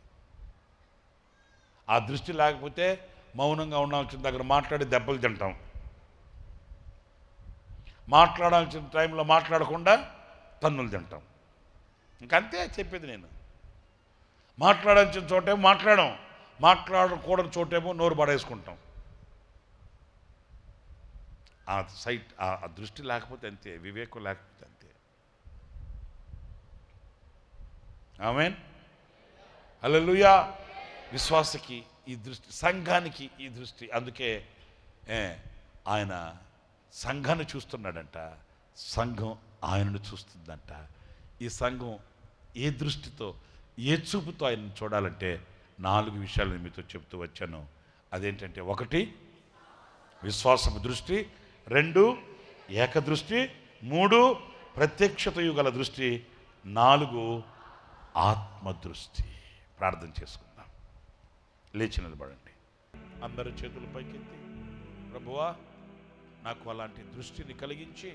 ఆ దృష్టి లేకపోతే మౌనంగా ఉండాల్సిన దగ్గర మాట్లాడి దెబ్బలు తింటాం. మాట్లాడాల్సిన టైంలో మాట్లాడకుండా తన్నులు తింటాం. ఇంకంతే చెప్పేది నేను. మాట్లాడాల్సిన చోటేమో మాట్లాడకూడని చోటేమో నోరు పడేసుకుంటాం. ఆ సైట్, ఆ దృష్టి లేకపోతే అంతే, వివేకం లేకపోతే అంతే. ఆమేన్, హల్లెలూయా. విశ్వాసకి ఈ దృష్టి, సంఘానికి ఈ దృష్టి. అందుకే ఆయన సంఘాన్ని చూస్తున్నాడంట, సంఘం ఆయనను చూస్తుందంట. ఈ సంఘం ఏ దృష్టితో, ఏ చూపుతో ఆయనను చూడాలంటే 4 విషయాలు మీతో చెప్తూ వచ్చాను. అదేంటంటే, 1 విశ్వాసపు దృష్టి, 2 ఏకదృష్టి, 3 ప్రత్యక్షతయు గల దృష్టి, 4 ఆత్మదృష్టి. ప్రార్థన చేసుకుందాం. లేచి నిలబడండి. అందరి చేతుల పైకెత్తి, ప్రభువా నాకు అలాంటి దృష్టిని కలిగించి,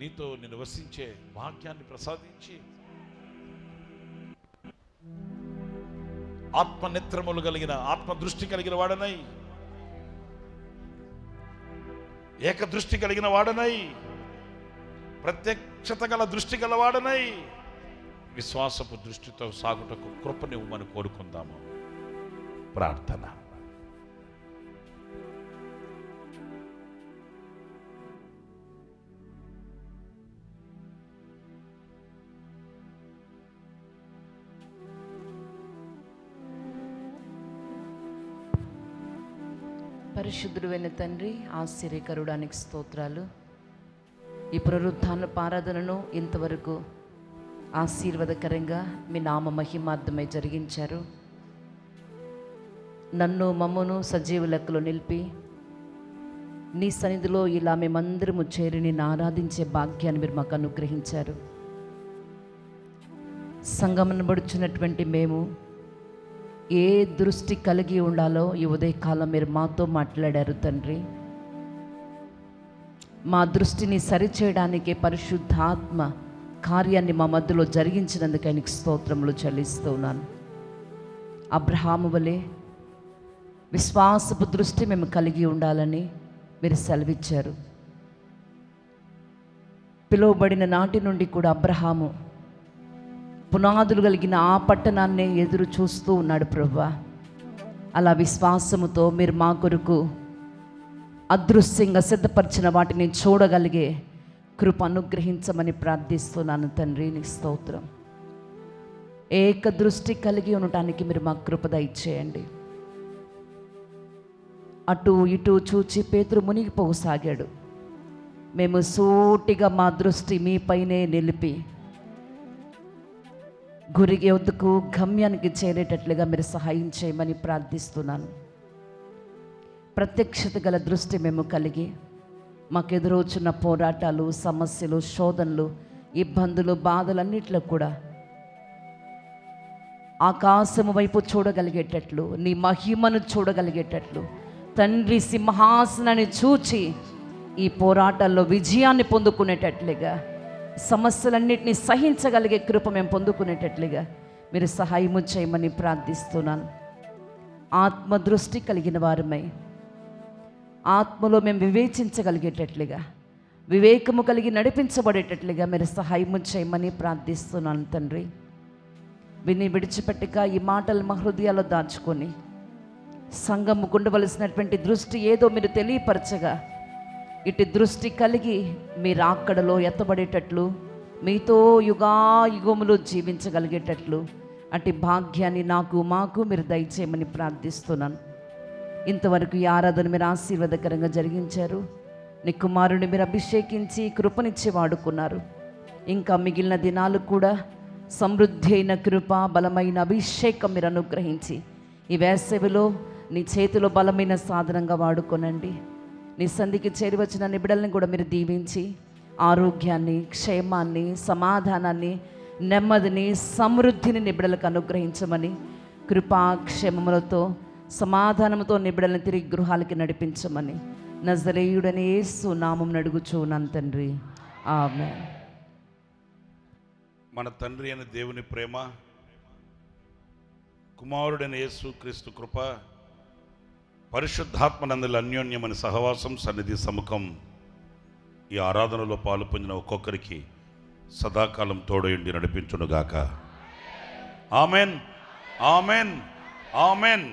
నీతో నేను వసించే భాగ్యాన్ని ప్రసాదించి, ఆత్మనేత్రములు కలిగిన, ఆత్మదృష్టి కలిగిన వాడనై, ఏకదృష్టి కలిగిన వాడనై, ప్రత్యక్షత గల దృష్టి గల వాడనై, విశ్వాసపు దృష్టితో సాగుటకు కృపనివ్వమని కోరుకుందాము. ప్రార్థన. పరిశుద్ధుడైన తండ్రి, ఆశ్చర్యకరుడానికి స్తోత్రాలు. ఈ పునరుత్థాన ఆరాధనను ఇంతవరకు ఆశీర్వాదకరంగా మీ నామ మహిమార్థమై జరిగించారు. నన్ను మమ్మను సజీవ లెక్కలో నిలిపి నీ సన్నిధిలో ఇలా మేమందరము చేరి నిన్ను ఆరాధించే భాగ్యాన్ని మీరు మాకు అనుగ్రహించారు. సంగమనబడుచున్నటువంటి మేము ఏ దృష్టి కలిగి ఉండాలో ఈ ఉదయకాలం మీరు మాతో మాట్లాడారు తండ్రి. మా దృష్టిని సరిచేయడానికి పరిశుద్ధాత్మ కార్యాన్ని మా మధ్యలో జరిగించినందుకు ఆయనకి స్తోత్రములు చెల్లిస్తున్నాను. అబ్రహాము వలె విశ్వాసపు దృష్టి మేము కలిగి ఉండాలని మీరు సెలవిచ్చారు. పిలువబడిన నాటి నుండి కూడా అబ్రహాము పునాదులు కలిగిన ఆ పట్టణాన్నే ఎదురు చూస్తూ ఉన్నాడు ప్రభువా. అలా విశ్వాసముతో మీరు మా కొరకు అదృశ్యంగా సిద్ధపరిచిన వాటిని చూడగలిగే కృప అనుగ్రహించమని ప్రార్థిస్తున్నాను తండ్రి. నీ స్తోత్రం. ఏక దృష్టి కలిగి ఉండటానికి మీరు మా కృప దయచేయండి. అటు ఇటు చూచి పేతురు మునిగిపోసాగాడు. మేము సూటిగా మా దృష్టి మీపైనే నిలిపి గురికి వద్దకు గమ్యానికి చేరేటట్లుగా మీరు సహాయం చేయమని ప్రార్థిస్తున్నాను. ప్రత్యక్షత గల దృష్టి మేము కలిగి మాకు ఎదురవుచున్న పోరాటాలు, సమస్యలు, శోధనలు, ఇబ్బందులు, బాధలన్నిట్లో కూడా ఆకాశము వైపు చూడగలిగేటట్లు, నీ మహిమను చూడగలిగేటట్లు, తండ్రి సింహాసనాన్ని చూచి ఈ పోరాటాల్లో విజయాన్ని పొందుకునేటట్లుగా, సమస్యలన్నింటినీ సహించగలిగే కృప మేము పొందుకునేటట్లుగా మీరు సహాయము చేయమని ప్రార్థిస్తున్నాను. ఆత్మదృష్టి కలిగిన వారమై ఆత్మలో మేము వివేచించగలిగేటట్లుగా, వివేకము కలిగి నడిపించబడేటట్లుగా మీరు సహాయము చేయమని ప్రార్థిస్తున్నాను తండ్రి. విని విడిచిపెట్టక ఈ మాటలు మా హృదయాల్లో దాచుకొని సంఘము ఉండవలసినటువంటి దృష్టి ఏదో మీరు తెలియపరచగా, ఇటు దృష్టి కలిగి మీరు అక్కడలో ఎత్తబడేటట్లు, మీతో యుగాయుగములు జీవించగలిగేటట్లు అటు భాగ్యాన్ని మాకు మీరు దయచేయమని ప్రార్థిస్తున్నాను. ఇంతవరకు ఈ ఆరాధన మీరు ఆశీర్వాదకరంగా జరిగించారు. నీ కుమారుని మీరు అభిషేకించి కృపనిచ్చి వాడుకున్నారు. ఇంకా మిగిలిన దినాలు కూడా సమృద్ధి అయిన కృప, బలమైన అభిషేకం మీరు అనుగ్రహించి ఈ వేసవిలో నీ చేతిలో బలమైన సాధనంగా వాడుకోనండి. నీ సంధికి చేరి వచ్చిన నిబిడల్ని కూడా మీరు దీవించి ఆరోగ్యాన్ని, క్షేమాన్ని, సమాధానాన్ని, నెమ్మదిని, సమృద్ధిని నిబిడలకు అనుగ్రహించమని, కృపాక్షేమములతో సమాధానంతో నిబిడలను తిరిగి గృహాలకి నడిపించమని నజరేయుడని యేసు నామం అడుగుచున్నాను తండ్రి, ఆమేన్. మన తండ్రి అయిన దేవుని ప్రేమ, కుమారుడైన యేసు క్రీస్తు కృప, పరిశుద్ధాత్మనందుల అన్యోన్యమైన సహవాసం, సన్నిధి, సముఖం ఈ ఆరాధనలో పాలు పొందిన ఒక్కొక్కరికి సదాకాలం తోడయుండి నడిపించునుగాక. Amen, amen, amen.